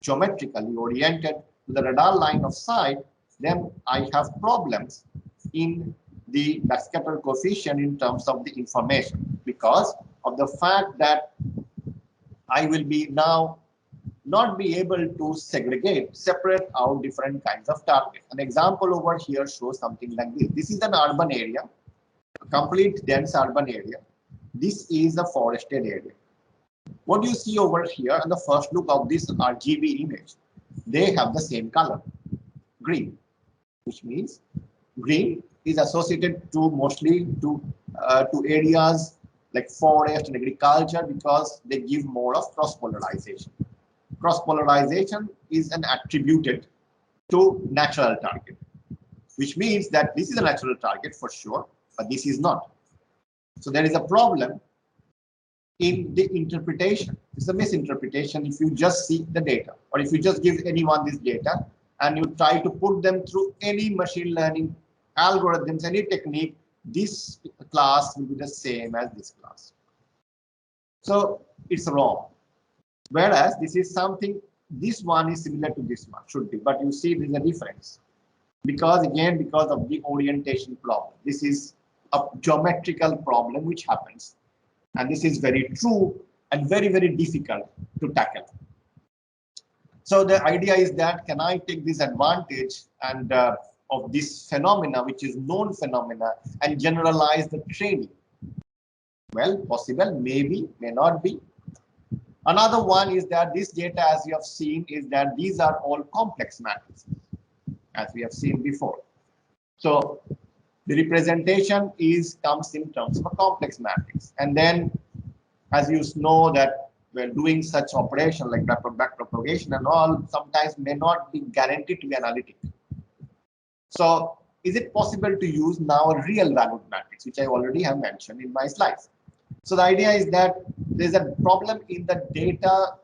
geometrically oriented to the radar line of sight, then I have problems in the backscatter coefficient in terms of the information, because of the fact that I will be now not be able to separate out different kinds of targets. An example over here shows something like this. This is an urban area, a complete dense urban area. This is a forested area. What you see over here on the first look of this RGB image, they have the same color, green, which means green is associated to mostly to areas like forest and agriculture, because they give more of cross polarization. Cross polarization is an attributed to natural target, which means that this is a natural target for sure, but this is not. So there is a problem in the interpretation. It's a misinterpretation if you just see the data, or if you just give anyone this data and you try to put them through any machine learning algorithms, any technique, this class will be the same as this class. So it's wrong. Whereas this is something, this one is similar to this one, should be, but you see there's a difference. Because again, because of the orientation problem. This is a geometrical problem which happens. And this is very true and very, very difficult to tackle. So the idea is that, can I take this advantage and of this phenomena, which is known phenomena, and generalize the training? Well, possible, maybe, may not be. Another one is that this data, as you have seen, is that these are all complex matrices, as we have seen before. So the representation comes in terms of a complex matrix. And then, as you know, that we're doing such operation like backpropagation and all, sometimes may not be guaranteed to be analytic. So is it possible to use now a real valued matrix, which I already have mentioned in my slides? So the idea is that there's a problem in the data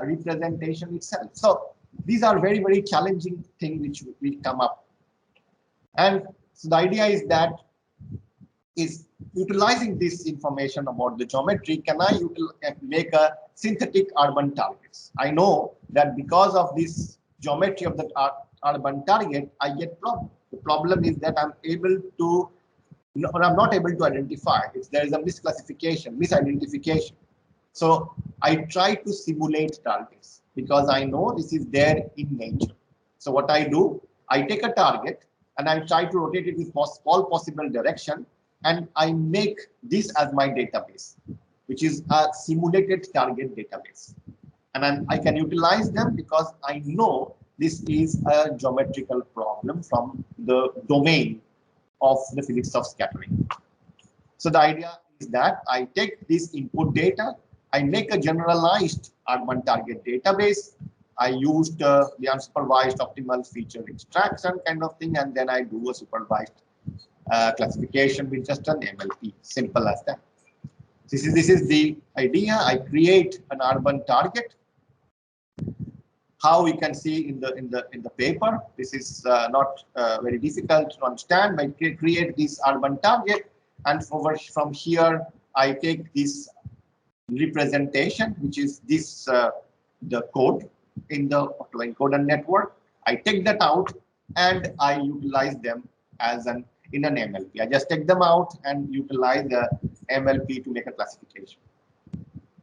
representation itself. So these are very, very challenging things which we come up. And so the idea is that utilizing this information about the geometry, can I make a synthetic urban targets? I know that because of this geometry of the urban target, I get problem. The problem is that I'm not able to identify if there is a misidentification. So I try to simulate targets because I know this is there in nature. So what I do, I take a target and I try to rotate it with all possible direction, and I make this as my database, which is a simulated target database. And I can utilize them because I know this is a geometrical problem from the domain of the physics of scattering. So the idea is that I take this input data, I make a generalized urban target database. I used the unsupervised optimal feature extraction kind of thing, and then I do a supervised classification with just an MLP. Simple as that. This is the idea. I create an urban target. How we can see in the paper, this is not very difficult to understand. I create this urban target, and from here I take this representation, which is this the code in the autoencoder network. I take that out and I utilize them as in an MLP. I just take them out and utilize the MLP to make a classification.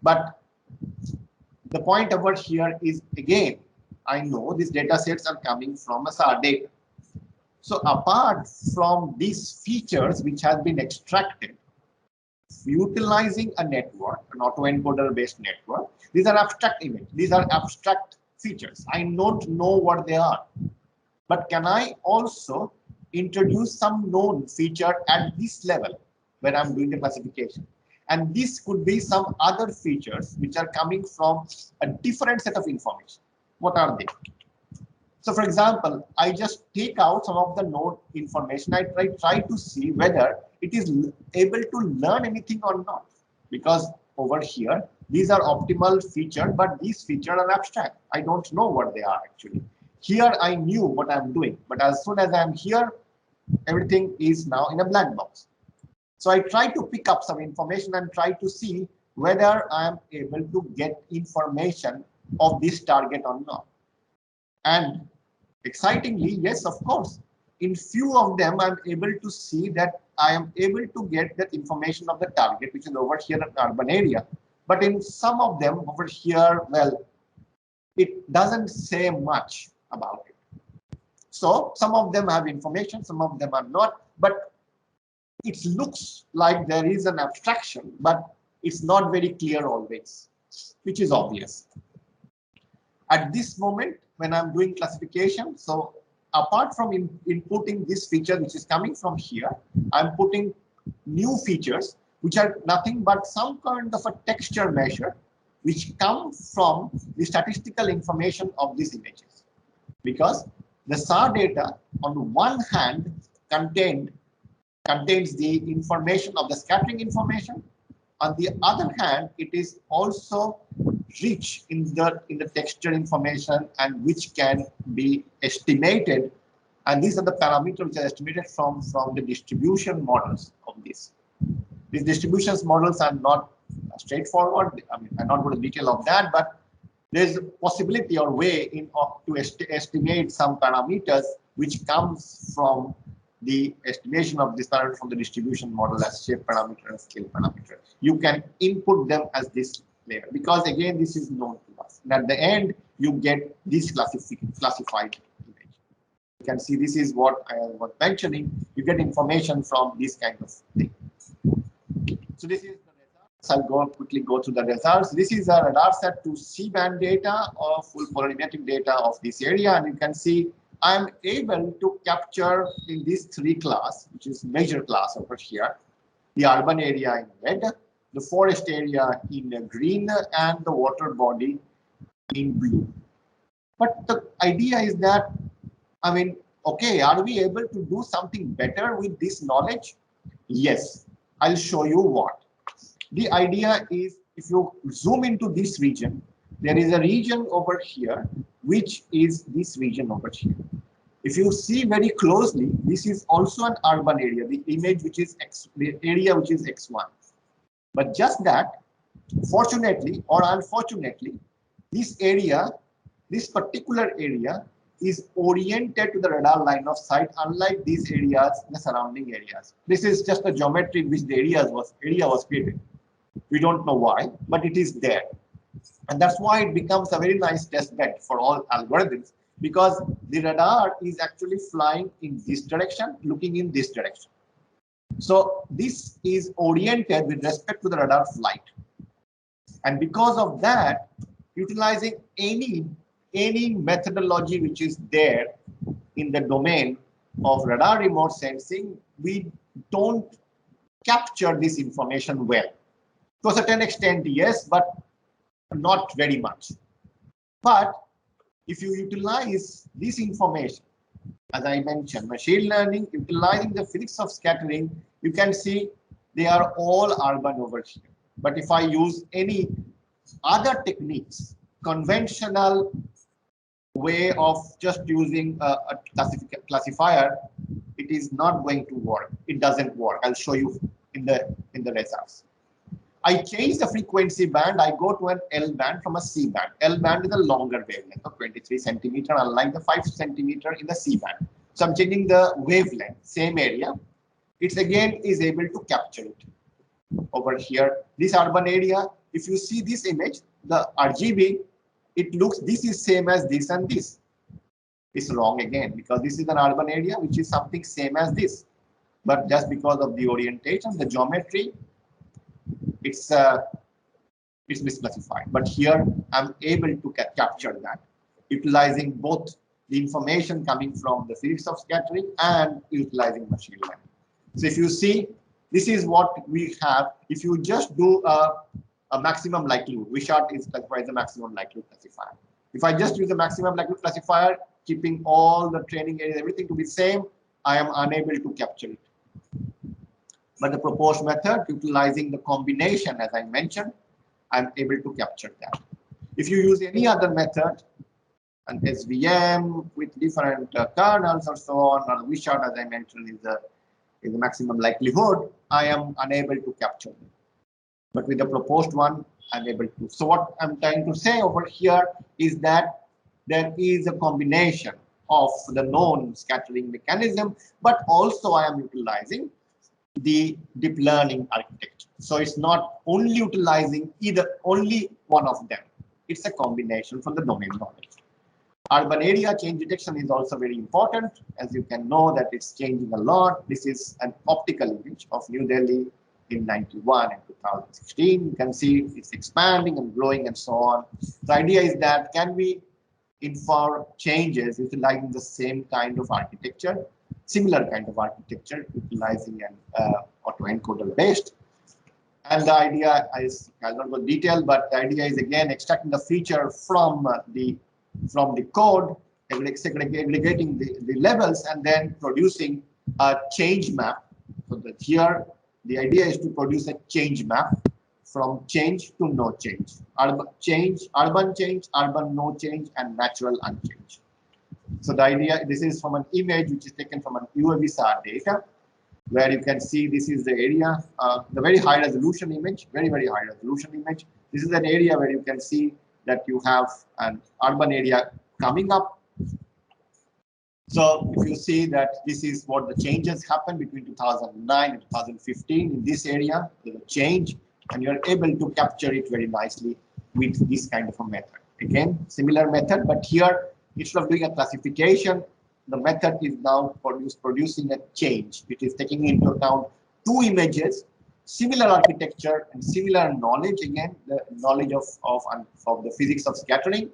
But the point over here is, again, I know these data sets are coming from a SAR data. So apart from these features which have been extracted, utilizing a network, an autoencoder based network, these are abstract images, these are abstract features. I don't know what they are. But can I also introduce some known feature at this level when I'm doing the classification? And this could be some other features which are coming from a different set of information. What are they? So for example, I just take out some of the node information. I try to see whether it is able to learn anything or not. Because over here, these are optimal features, but these features are abstract. I don't know what they are actually. Here I knew what I'm doing, but as soon as I'm here, everything is now in a black box. So I try to pick up some information and try to see whether I am able to get information of this target or not. And excitingly, yes, of course, in few of them, I'm able to see that I am able to get that information of the target, which is over here in the urban area. But in some of them over here, well, it doesn't say much about it. So some of them have information, some of them are not, but it looks like there is an abstraction, but it's not very clear always, which is obvious. At this moment, when I'm doing classification, so apart from inputting this feature, which is coming from here, I'm putting new features, which are nothing but some kind of a texture measure, which comes from the statistical information of these images. Because the SAR data, on one hand, contains the information of the scattering information. On the other hand, it is also rich in the texture information, and which can be estimated. And these are the parameters which are estimated from the distribution models of this. These distributions models are not straightforward. I mean, I'm not going to detail of that, but there's a possibility or way to estimate some parameters which comes from the estimation of this parameter from the distribution model as shape parameter and scale parameter. You can input them as this layer, because again, this is known to us. And at the end, you get this classified image. You can see this is what I was mentioning. You get information from this kind of thing. So this is the results. I'll quickly go through the results. This is a radar set to C-band data or full polarimetric data of this area, and you can see I'm able to capture in these three class, which is major class over here, the urban area in red, the forest area in green, and the water body in blue. But the idea is that, I mean, okay, are we able to do something better with this knowledge? Yes, I'll show you what. The idea is, if you zoom into this region, there is a region over here, which is this region over here. If you see very closely, this is also an urban area, the image which is the area which is X1. But just that, fortunately or unfortunately, this area, this particular area is oriented to the radar line of sight, unlike these areas, the surrounding areas. This is just a geometry in which the area was created. We don't know why, but it is there. And that's why it becomes a very nice test bed for all algorithms, because the radar is actually flying in this direction, looking in this direction. So this is oriented with respect to the radar flight. And because of that, utilizing any methodology which is there in the domain of radar remote sensing, we don't capture this information well. To a certain extent, yes, but not very much. But if you utilize this information, as I mentioned, machine learning, utilizing the physics of scattering, you can see they are all urban over here. But if I use any other techniques, conventional way of just using a classifier, it is not going to work. It doesn't work. I'll show you in the results. I change the frequency band. I go to an L band from a C band. L band is a longer wavelength of 23 centimeter, unlike the 5 centimeter in the C band. So I'm changing the wavelength, same area. It's again is able to capture it. Over here, this urban area, if you see this image, the RGB, it looks, this is same as this and this. It's wrong again, because this is an urban area, which is something same as this. But just because of the orientation, the geometry, it's misclassified. But here, I'm able to capture that, utilizing both the information coming from the physics of scattering and utilizing machine learning. So if you see, this is what we have. If you just do a maximum likelihood, Wishart is classified as a maximum likelihood classifier. If I just use a maximum likelihood classifier, keeping all the training areas, everything to be same, I am unable to capture it. But the proposed method, utilizing the combination, as I mentioned, I'm able to capture that. If you use any other method, an SVM with different kernels or so on, or Wishart, as I mentioned, is the maximum likelihood, I am unable to capture them. But with the proposed one, I'm able to. So what I'm trying to say over here is that there is a combination of the known scattering mechanism, but also I am utilizing the deep learning architecture. So it's not only utilizing only one of them. It's a combination for the domain knowledge. Urban area change detection is also very important. As you can know that it's changing a lot. This is an optical image of New Delhi in 91 and 2016. You can see it's expanding and growing and so on. The idea is that can we infer changes utilizing the same kind of architecture, similar kind of architecture, utilizing an autoencoder based. And the idea is, I'll not go detail, but the idea is again extracting the feature from the code, aggregating the levels, and then producing a change map. So that here, the idea is to produce a change map from change to no change, urban change, urban no change, and natural unchange. So the idea, this is from an image which is taken from an UAVSAR data, where you can see this is the area, the very high resolution image, very high resolution image. This is an area where you can see that you have an urban area coming up. So if you see that this is what the changes happened between 2009 and 2015 in this area, there's a change, and you're able to capture it very nicely with this kind of a method. Again, similar method, but here, instead of doing a classification, the method is now producing a change. It is taking into account two images, similar architecture and similar knowledge, again, the knowledge of the physics of scattering.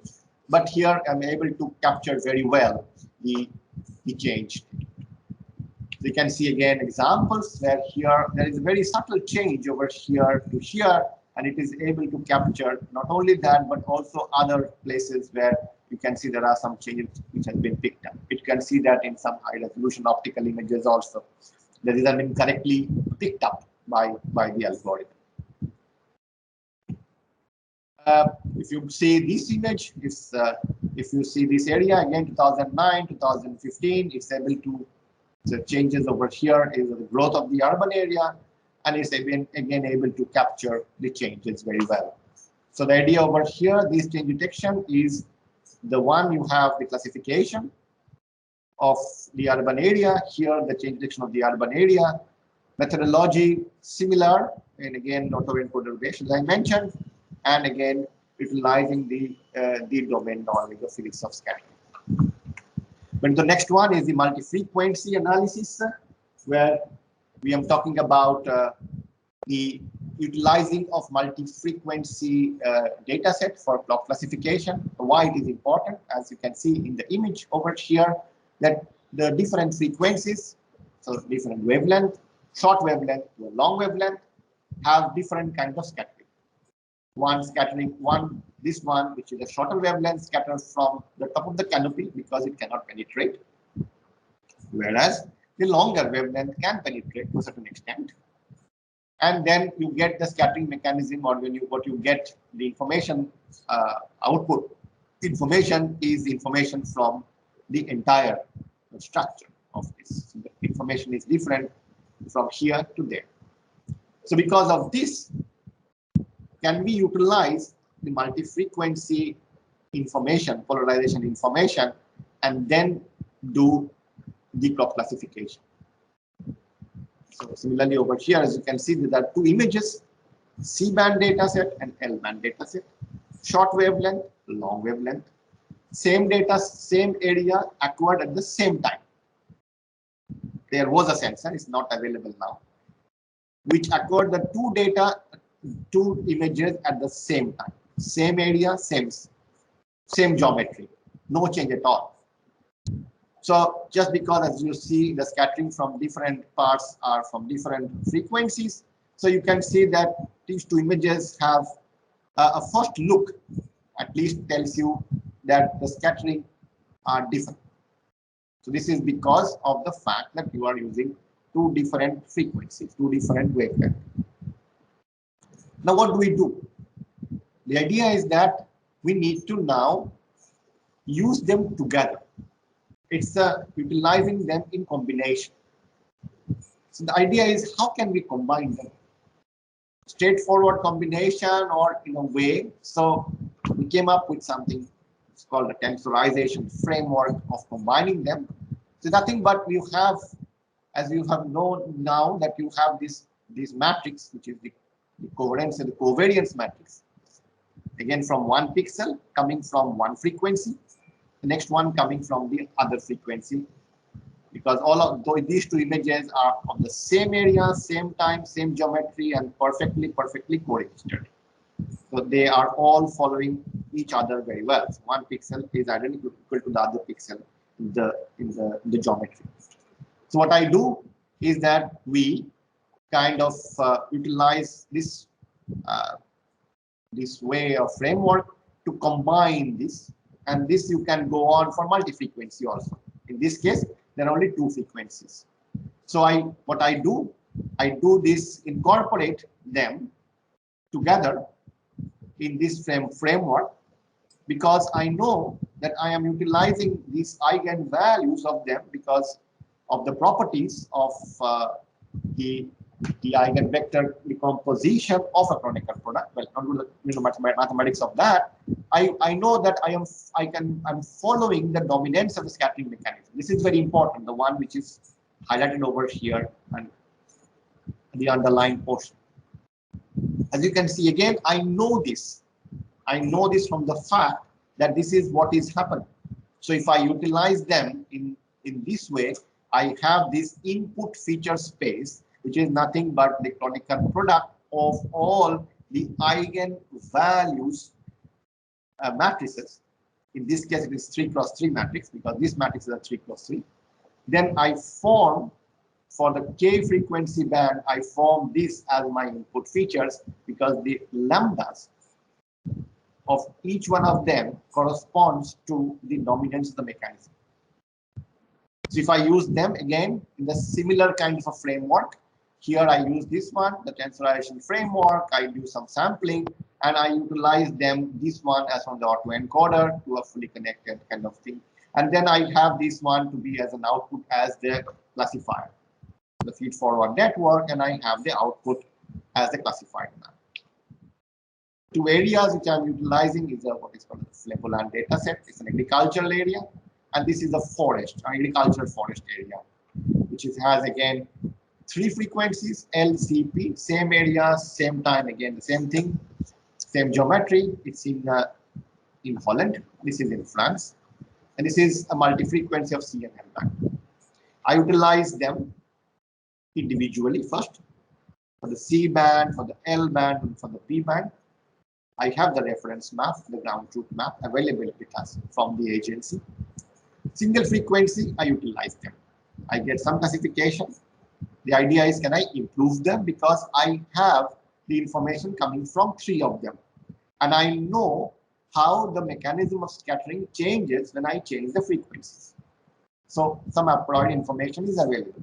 But here I'm able to capture very well the change. So you can see again examples where here there is a very subtle change over here to here, and it is able to capture not only that, but also other places where you can see there are some changes which has been picked up. You can see that in some high resolution optical images also. That has been correctly picked up by the algorithm. If you see this image, if you see this area again, 2009, 2015, it's able to, the changes over here is the growth of the urban area, and it's again able to capture the changes very well. So the idea over here, this change detection is the one you have the classification of the urban area. Here, the change detection of the urban area. Methodology similar, and again, autoencoder based, as I mentioned, and again, utilizing the domain knowledge of physics of scattering. But the next one is the multi-frequency analysis, where we are talking about the utilizing of multi-frequency data set for clock classification. Why it is important, as you can see in the image over here, that the different frequencies, so different wavelength, short wavelength to a long wavelength, have different kinds of scattering. One scattering, this one, which is a shorter wavelength, scatters from the top of the canopy because it cannot penetrate, whereas the longer wavelength can penetrate to a certain extent. And then you get the scattering mechanism, or what you get the information output. Information is information from the entire structure of this. So the information is different from here to there. So because of this, can we utilize the multi-frequency information, polarization information, and then do the clock classification? So similarly over here, as you can see, there are two images, C-band dataset and L-band dataset, short wavelength, long wavelength, same data, same area acquired at the same time. There was a sensor, it's not available now, which acquired the two images at the same time, same area, same geometry, no change at all. So just because, as you see, the scattering from different parts are from different frequencies, so you can see that these two images have a first look at least tells you that the scattering are different. So this is because of the fact that you are using two different frequencies, two different wavelengths. Now what do we do? The idea is that we need to now use them together. It's utilizing them in combination. So the idea is, how can we combine them? Straightforward combination or in a way. So we came up with something, it's called a tensorization framework of combining them. So nothing but you have, as you have known now, that you have this matrix, which is the covariance and the covariance matrix. Again, from one pixel coming from one frequency, the next one coming from the other frequency, because all of these two images are of the same area, same time, same geometry, and perfectly coregistered. So they are all following each other very well. So one pixel is identical to the other pixel in the geometry. So what I do is that we kind of utilize this way of framework to combine this, and this you can go on for multi-frequency also. In this case, there are only two frequencies. So what I do this, incorporate them together in this framework, because I know that I am utilizing these eigenvalues of them because of the properties of the eigenvector decomposition of a canonical product. Well, not the mathematics of that. I know that I'm following the dominance of the scattering mechanism. This is very important, the one which is highlighted over here and the underlying portion. As you can see again, I know this from the fact that this is what is happening. So if I utilize them in this way, I have this input feature space, which is nothing but the canonical product of all the eigenvalues matrices. In this case, it is 3×3 matrix, because this matrix is a 3×3. Then I form, for the K frequency band, I form this as my input features, because the lambdas of each one of them corresponds to the dominance of the mechanism. So if I use them again in the similar kind of a framework, here I use this one, the tensorization framework, I do some sampling, and I utilize them, this one as on the autoencoder to a fully connected kind of thing. And then I have this one to be as an output as the classifier, the feed forward network, and I have the output as the classified map. Two areas which I'm utilizing is what is called the Flevoland data set. It's an agricultural area, and this is a forest, agricultural forest area, which has again 3 frequencies, LCP, same area, same time, again the same thing, same geometry. It's in Holland, this is in France, and this is a multi-frequency of C and L band. I utilize them individually first. For the C band, for the L band, and for the P band, I have the reference map, the ground truth map available with us from the agency. Single frequency, I utilize them. I get some classification. The idea is, can I improve them? Because I have the information coming from 3 of them. And I know how the mechanism of scattering changes when I change the frequencies. So some applied information is available.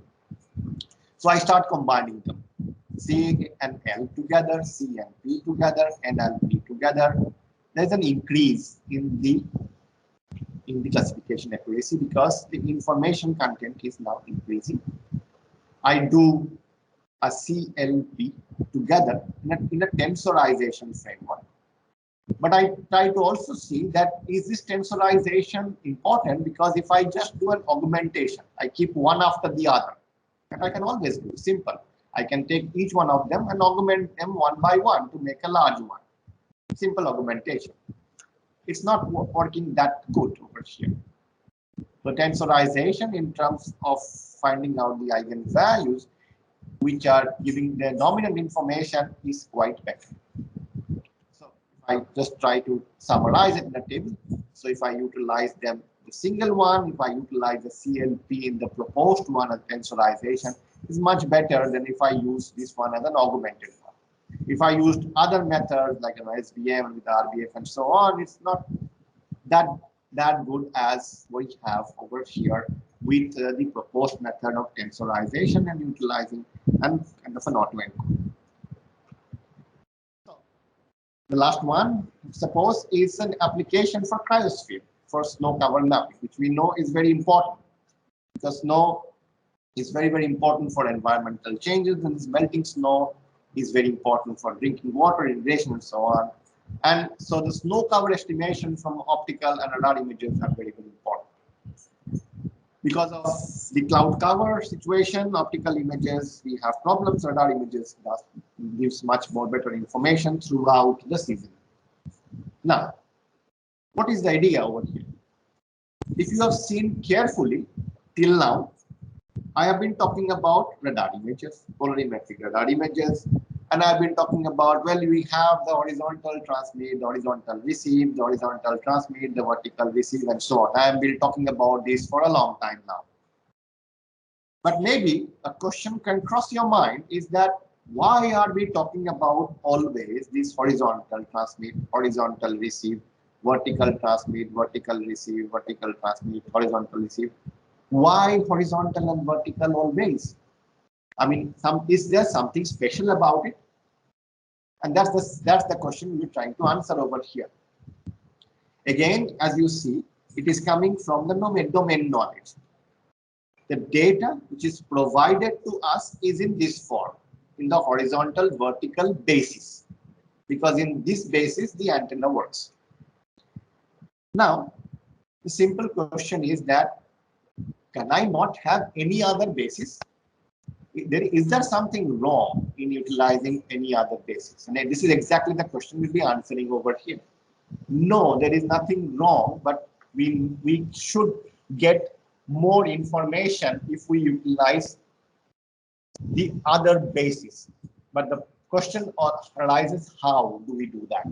So I start combining them. C and L together, C and P together, N and P together. There's an increase in the classification accuracy because the information content is now increasing. I do a CLP together in a tensorization framework. But I try to also see that is this tensorization important, because if I just do an augmentation, I keep one after the other, and I can always do simple. I can take each one of them and augment them one by one to make a large one. Simple augmentation. It's not working that good over here. The tensorization in terms of finding out the eigenvalues, which are giving the dominant information, is quite better. So I just try to summarize it in a table. So if I utilize them, the single one, if I utilize the CLP in the proposed one as tensorization, is much better than if I use this one as an augmented one. If I used other methods like an SVM with RBF and so on, it's not that good as we have over here with the proposed method of tensorization and utilizing and kind of an autoencode. So the last one, suppose, is an application for cryosphere, for snow cover mapping, which we know is very important, because snow is very, very important for environmental changes, and this melting snow is very important for drinking water, irrigation, and so on. And so the snow cover estimation from optical and radar images are very, very important. Because of the cloud cover situation, optical images, we have problems. Radar images gives much more better information throughout the season. Now, what is the idea over here? If you have seen carefully till now, I have been talking about radar images, polarimetric radar images, and I've been talking about, well, we have the horizontal transmit, the horizontal receive, the horizontal transmit, the vertical receive, and so on. I have been talking about this for a long time now. But maybe a question can cross your mind is that, why are we talking about always this horizontal transmit, horizontal receive, vertical transmit, vertical receive, vertical transmit, horizontal receive? Why horizontal and vertical always? I mean, is there something special about it? And that's the question we're trying to answer over here. Again, as you see, it is coming from the domain knowledge. The data which is provided to us is in this form, in the horizontal vertical basis, because in this basis the antenna works. Now, the simple question is that, can I not have any other basis? Is there something wrong in utilizing any other basis? And this is exactly the question we'll be answering over here. No, there is nothing wrong, but we should get more information if we utilize the other basis. But the question arises, how do we do that?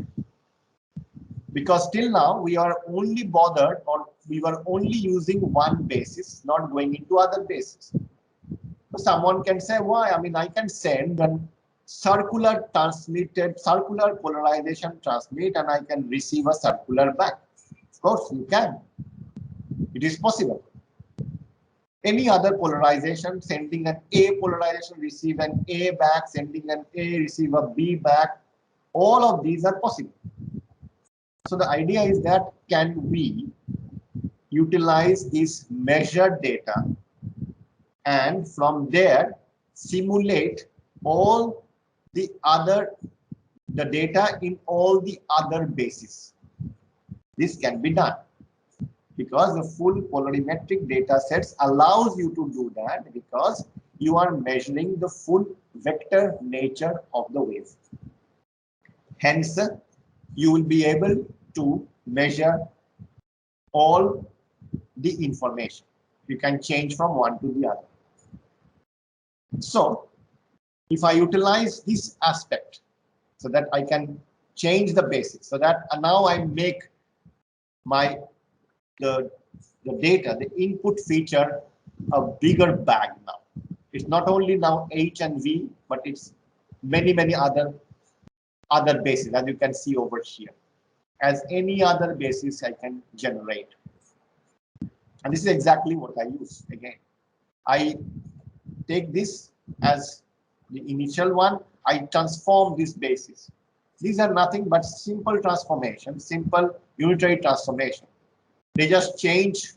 Because till now we are only bothered, or we were only using one basis, not going into other bases. So someone can say, why? I mean, I can send a circular polarization transmit, and I can receive a circular back. Of course, you can. It is possible. Any other polarization, sending an A polarization, receive an A back, sending an A, receive a B back, all of these are possible. So the idea is that, can we utilize this measured data and from there simulate all the data in all the other bases? This can be done because the full polarimetric data sets allows you to do that, because you are measuring the full vector nature of the wave. Hence, you will be able to measure all the information. You can change from one to the other. So if I utilize this aspect so that I can change the basics, so that now I make my the data, the input feature, a bigger bag now. It's not only now H and V, but it's many other bases, as you can see over here. As any other basis I can generate. And this is exactly what I use. Again, I take this as the initial one, I transform this basis. These are nothing but simple transformation, simple unitary transformation. They just change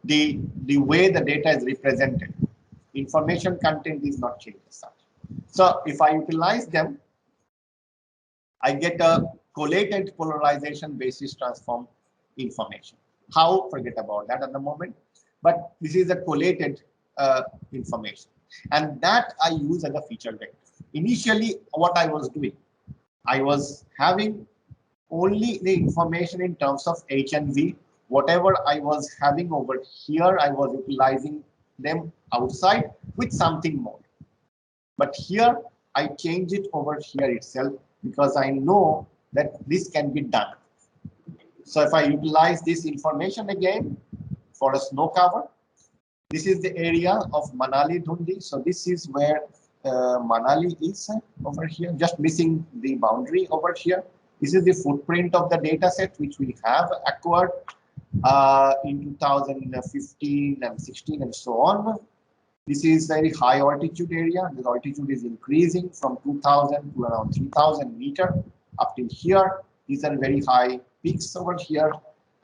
the way the data is represented. Information content is not changed as such. So if I utilize them, I get a collated polarization basis transform information. How? Forget about that at the moment. But this is a collated information, and that I use as a feature vector. Initially, what I was doing, I was having only the information in terms of H and V. Whatever I was having over here, I was utilizing them outside with something more. But here, I change it over here itself because I know that this can be done. So if I utilize this information again for a snow cover, this is the area of Manali Dhundi. So this is where Manali is over here, just missing the boundary over here. This is the footprint of the data set which we have acquired in 2015 and 16 and so on. This is very high altitude area. The altitude is increasing from 2000 to around 3000 meter up till here. These are very high peaks over here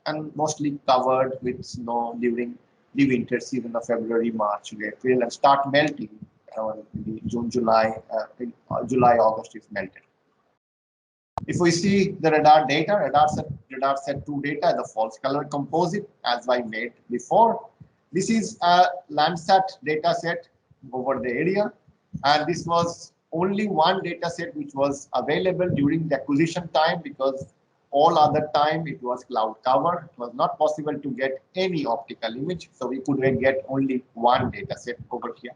and mostly covered with snow during the winter season of February, March, April, and start melting in June, July, July, August is melted. If we see the radar data, radar set 2 data, the false color composite as I made before. This is a Landsat data set over the area, and this was only one data set which was available during the acquisition time, because all other time it was cloud cover. It was not possible to get any optical image, so we could get only one data set over here.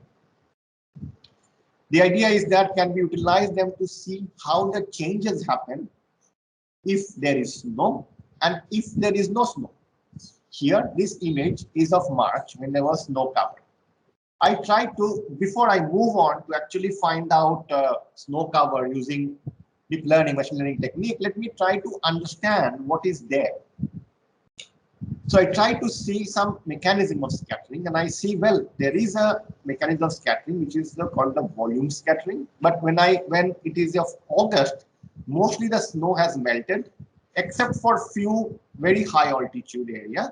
The idea is that can we utilize them to see how the changes happen if there is snow and if there is no snow. Here, this image is of March when there was snow cover. I try to, before I move on to actually find out snow cover using deep learning, machine learning technique, let me try to understand what is there. So I try to see some mechanism of scattering, and I see, well, there is a mechanism of scattering which is called the volume scattering. But when it is of August, mostly the snow has melted, except for few very high altitude area.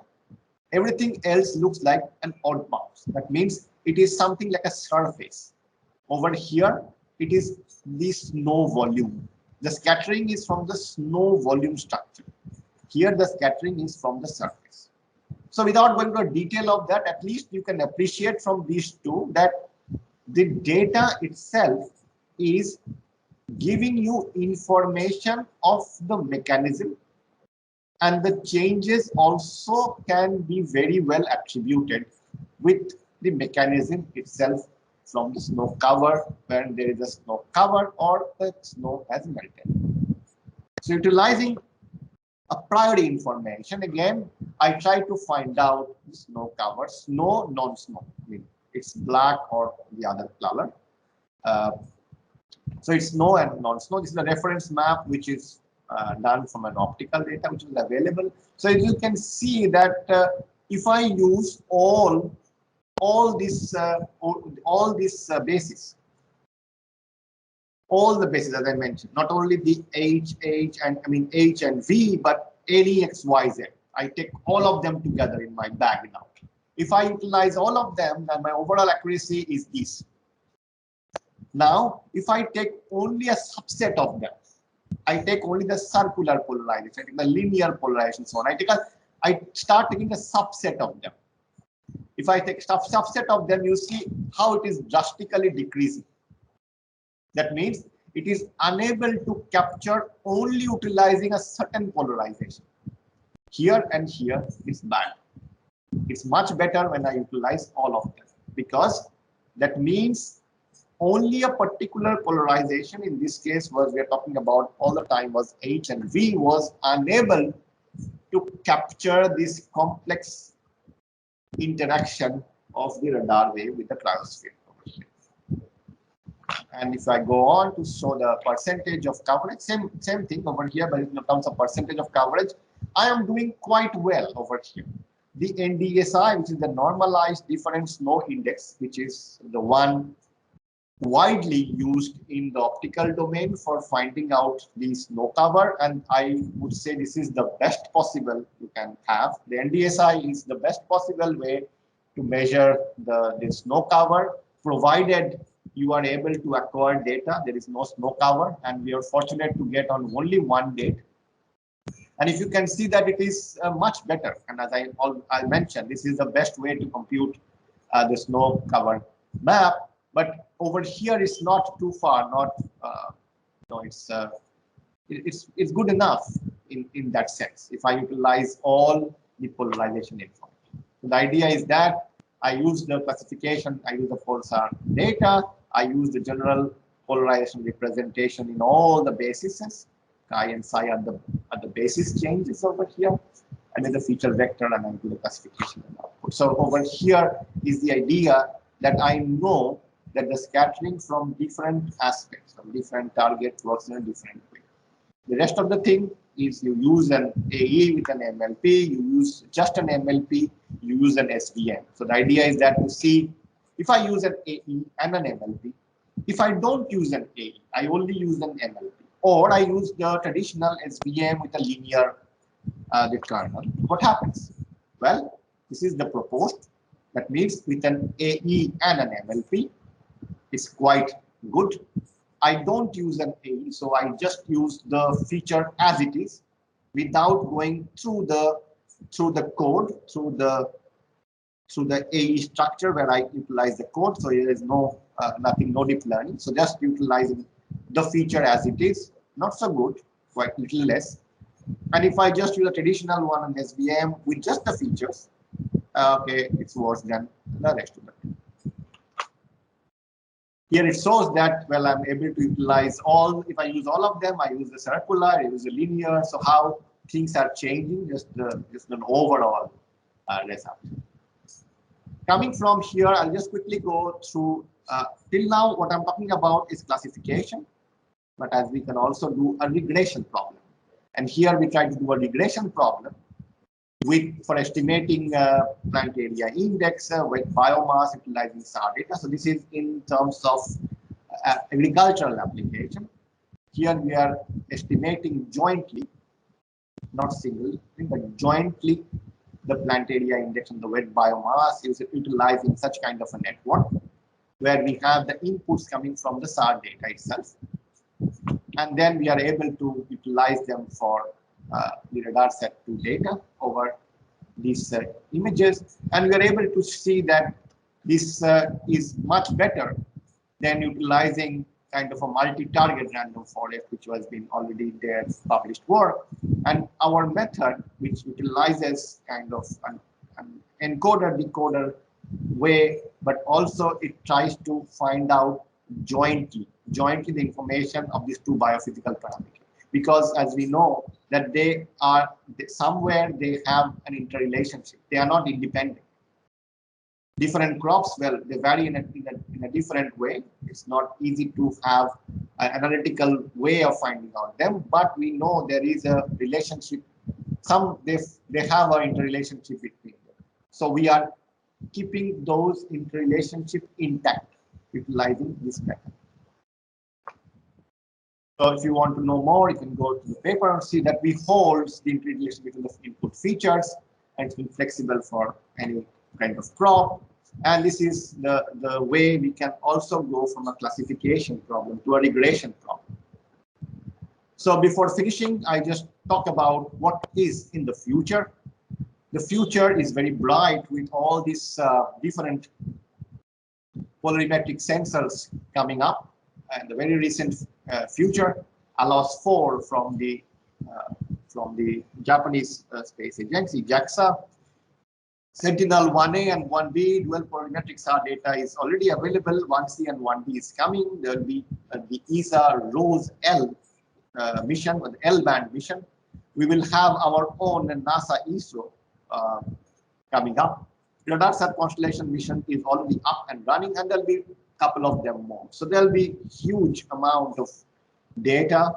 Everything else looks like an odd bounce. That means it is something like a surface. Over here, it is the snow volume. The scattering is from the snow volume structure. Here, the scattering is from the surface. So without going into detail of that, at least you can appreciate from these two that the data itself is giving you information of the mechanism, and the changes also can be very well attributed with the mechanism itself from the snow cover, when there is a snow cover or the snow has melted. So utilizing a priori information, again, I try to find out the snow cover, snow, non-snow. I mean, it's black or the other color. So it's snow and non-snow. This is a reference map which is done from an optical data which is available. So you can see that if I use all these bases, all the bases as I mentioned, not only the H and V, but any X, Y, Z. I take all of them together in my bag now. If I utilize all of them, then my overall accuracy is this. Now, if I take only a subset of them, I take only the circular polarization, I take the linear polarization, so on. I start taking a subset of them. If I take subset of them, you see how it is drastically decreasing. That means it is unable to capture only utilizing a certain polarization. Here and here is bad. It's much better when I utilize all of them, because that means only a particular polarization, in this case was we are talking about all the time was H and V, was unable to capture this complex interaction of the radar wave with the cryosphere over here. And if I go on to show the percentage of coverage, same thing over here, but in terms of percentage of coverage, I am doing quite well over here. The NDSI, which is the normalized difference snow index, which is the one widely used in the optical domain for finding out the snow cover, and I would say this is the best possible you can have. The NDSI is the best possible way to measure the snow cover, provided you are able to acquire data. There is no snow cover, and we are fortunate to get on only one date. And if you can see that it is much better, and as I mentioned, this is the best way to compute the snow cover map. But over here is not too far, it's good enough in that sense if I utilize all the polarization information. So the idea is that I use the classification, I use the pulsar data, I use the general polarization representation in all the bases. Chi and psi are the basis changes over here, and then the feature vector, and I do the classification and output. So over here is the idea that I know that the scattering from different aspects, from different targets, works in a different way. The rest of the thing is you use an AE with an MLP, you use just an MLP, you use an SVM. So the idea is that to see if I use an AE and an MLP, if I don't use an AE, I only use an MLP, or I use the traditional SVM with a linear the kernel, what happens? Well, this is the proposed. That means with an AE and an MLP, it's quite good. I don't use an AE, so I just use the feature as it is, without going through the code, through the AE structure where I utilize the code. So there is no nothing, no deep learning. So just utilizing the feature as it is, not so good, quite little less. And if I just use a traditional one on SVM with just the features, okay, it's worse than the rest of it. Here it shows that, well, I'm able to utilize all, if I use all of them, I use the circular, I use the linear, so how things are changing, just an overall result. Coming from here, I'll just quickly go through, till now what I'm talking about is classification, but as we can also do a regression problem. And here we try to do a regression problem for estimating plant area index with biomass utilizing SAR data. So this is in terms of agricultural application. Here we are estimating jointly, not single, but jointly the plant area index and the wet biomass is utilizing such kind of a network where we have the inputs coming from the SAR data itself. And then we are able to utilize them for the radar set 2 data over these images, and we are able to see that this is much better than utilizing kind of a multi-target random forest, which has been already there published work. And our method, which utilizes kind of an encoder-decoder way, but also it tries to find out jointly the information of these two biophysical parameters. Because as we know that somewhere they have an interrelationship. They are not independent. Different crops, well, they vary in a different way. It's not easy to have an analytical way of finding out them, but we know there is a relationship. They have an interrelationship between them. So we are keeping those interrelationship intact, utilizing this method. So if you want to know more, you can go to the paper and see that we hold the interrelation between the input features, and it's been flexible for any kind of crop. And this is the way we can also go from a classification problem to a regression problem. So before finishing, I just talk about what is in the future. The future is very bright with all these different polarimetric sensors coming up. And the very recent future, ALOS 4 from the Japanese space agency, JAXA, Sentinel-1A and 1B dual polarimetric SAR data is already available. 1C and 1D is coming. There will be the ESA ROSE-L mission, or the L-band mission. We will have our own NASA ISRO coming up. RadarSat constellation mission is already up and running, and there'll be a couple of them more. So there'll be huge amount of data,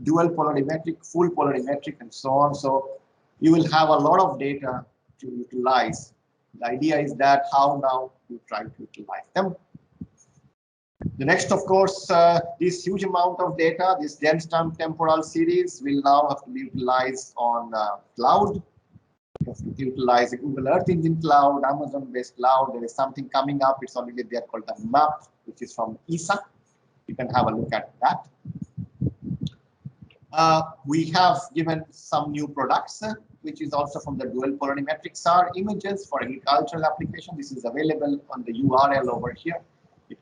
dual polarimetric, full polarimetric, and so on. So you will have a lot of data to utilize. The idea is that how now you try to utilize them. The next, of course, this huge amount of data, this dense time temporal series will now have to be utilized on cloud. You have to utilize a Google Earth Engine cloud, Amazon-based cloud. There is something coming up. It's already there called the MAP, which is from ESA. You can have a look at that. We have given some new products, which is also from the dual polarimetric SAR images for agricultural application. This is available on the URL over here.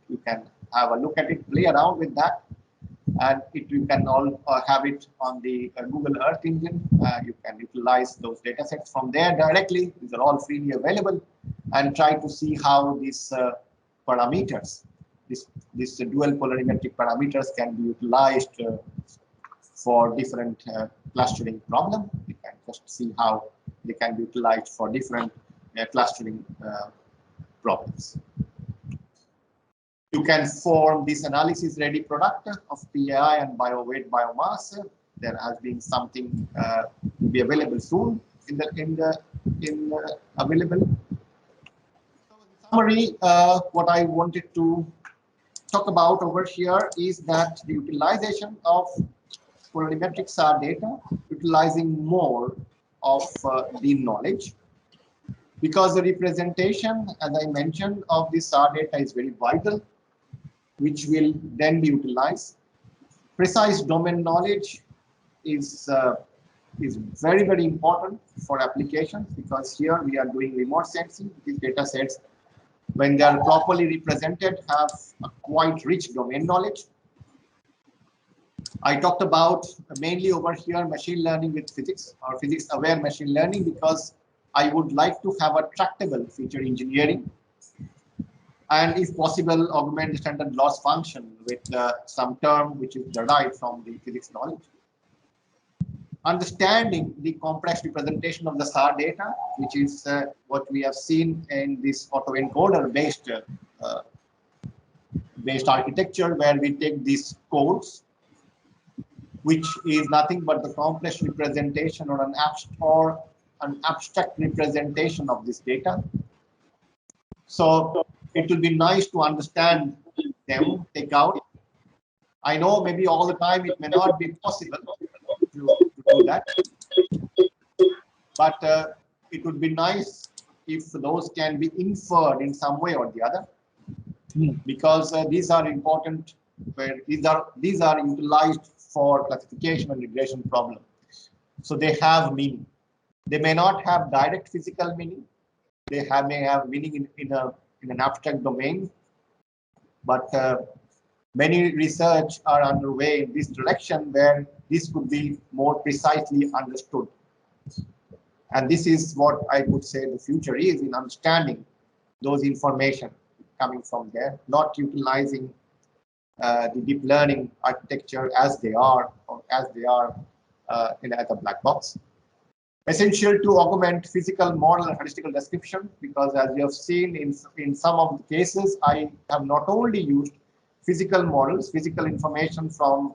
You can have a look at it, play around with that, and you can all have it on the Google Earth Engine. You can utilize those data sets from there directly. These are all freely available, and try to see how these parameters, this dual polarimetric parameters, can be utilized for different clustering problem. You can just see how they can be utilized for different clustering problems. You can form this analysis ready product of PAI and bioweight biomass. There has been something to be available soon available. So in summary, what I wanted to talk about over here is that the utilization of polarimetric SAR data, utilizing more of the knowledge, because the representation, as I mentioned, of the SAR data is very vital, which will then be utilized. Precise domain knowledge is very, very important for applications, because here we are doing remote sensing. These data sets, when they are properly represented, have a quite rich domain knowledge. I talked about mainly over here machine learning with physics, or physics aware machine learning, because I would like to have a tractable feature engineering, and if possible augment the standard loss function with some term which is derived from the physics knowledge. Understanding the complex representation of the SAR data, which is what we have seen in this autoencoder based architecture, where we take these codes, which is nothing but the complex representation or an abstract representation of this data. So it will be nice to understand them, take out. I know maybe all the time it may not be possible to do that, but it would be nice if those can be inferred in some way or the other, because these are important, where these are utilized for classification and regression problem. So they have meaning. They may not have direct physical meaning. They may have meaning in an abstract domain, but many research are underway in this direction, where this could be more precisely understood. And this is what I would say the future is, in understanding those information coming from there, not utilizing the deep learning architecture as they are, or as they are as a black box. Essential to augment physical model and statistical description, because as you have seen in some of the cases, I have not only used physical models, physical information from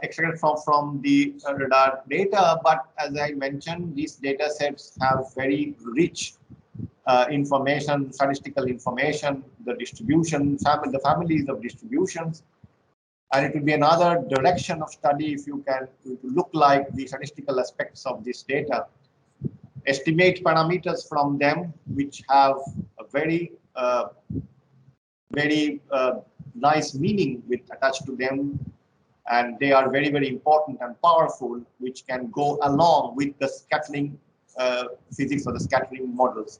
extracted from the radar data, but as I mentioned, these data sets have very rich information, statistical information, the distribution, the families of distributions. And it will be another direction of study if you can look like the statistical aspects of this data, estimate parameters from them, which have a very nice meaning attached to them, and they are very, very important and powerful, which can go along with the scattering physics or the scattering models.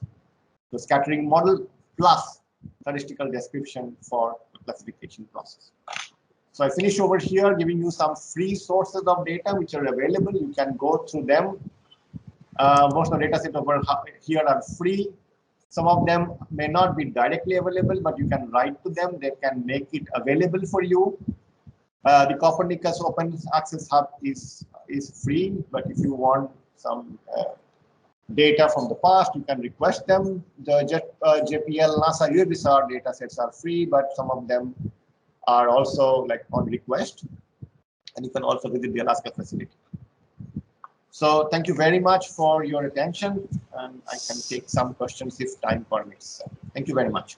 The scattering model plus statistical description for the classification process. So I finish over here giving you some free sources of data which are available. You can go through them Most of the data sets over here are free. Some of them may not be directly available, but you can write to them. They can make it available for you. The Copernicus Open Access Hub is free, but if you want some data from the past, you can request them. The JPL NASA UAVSAR data sets are free, but some of them are also like on request. And you can also visit the Alaska facility. So thank you very much for your attention, and I can take some questions if time permits. Thank you very much.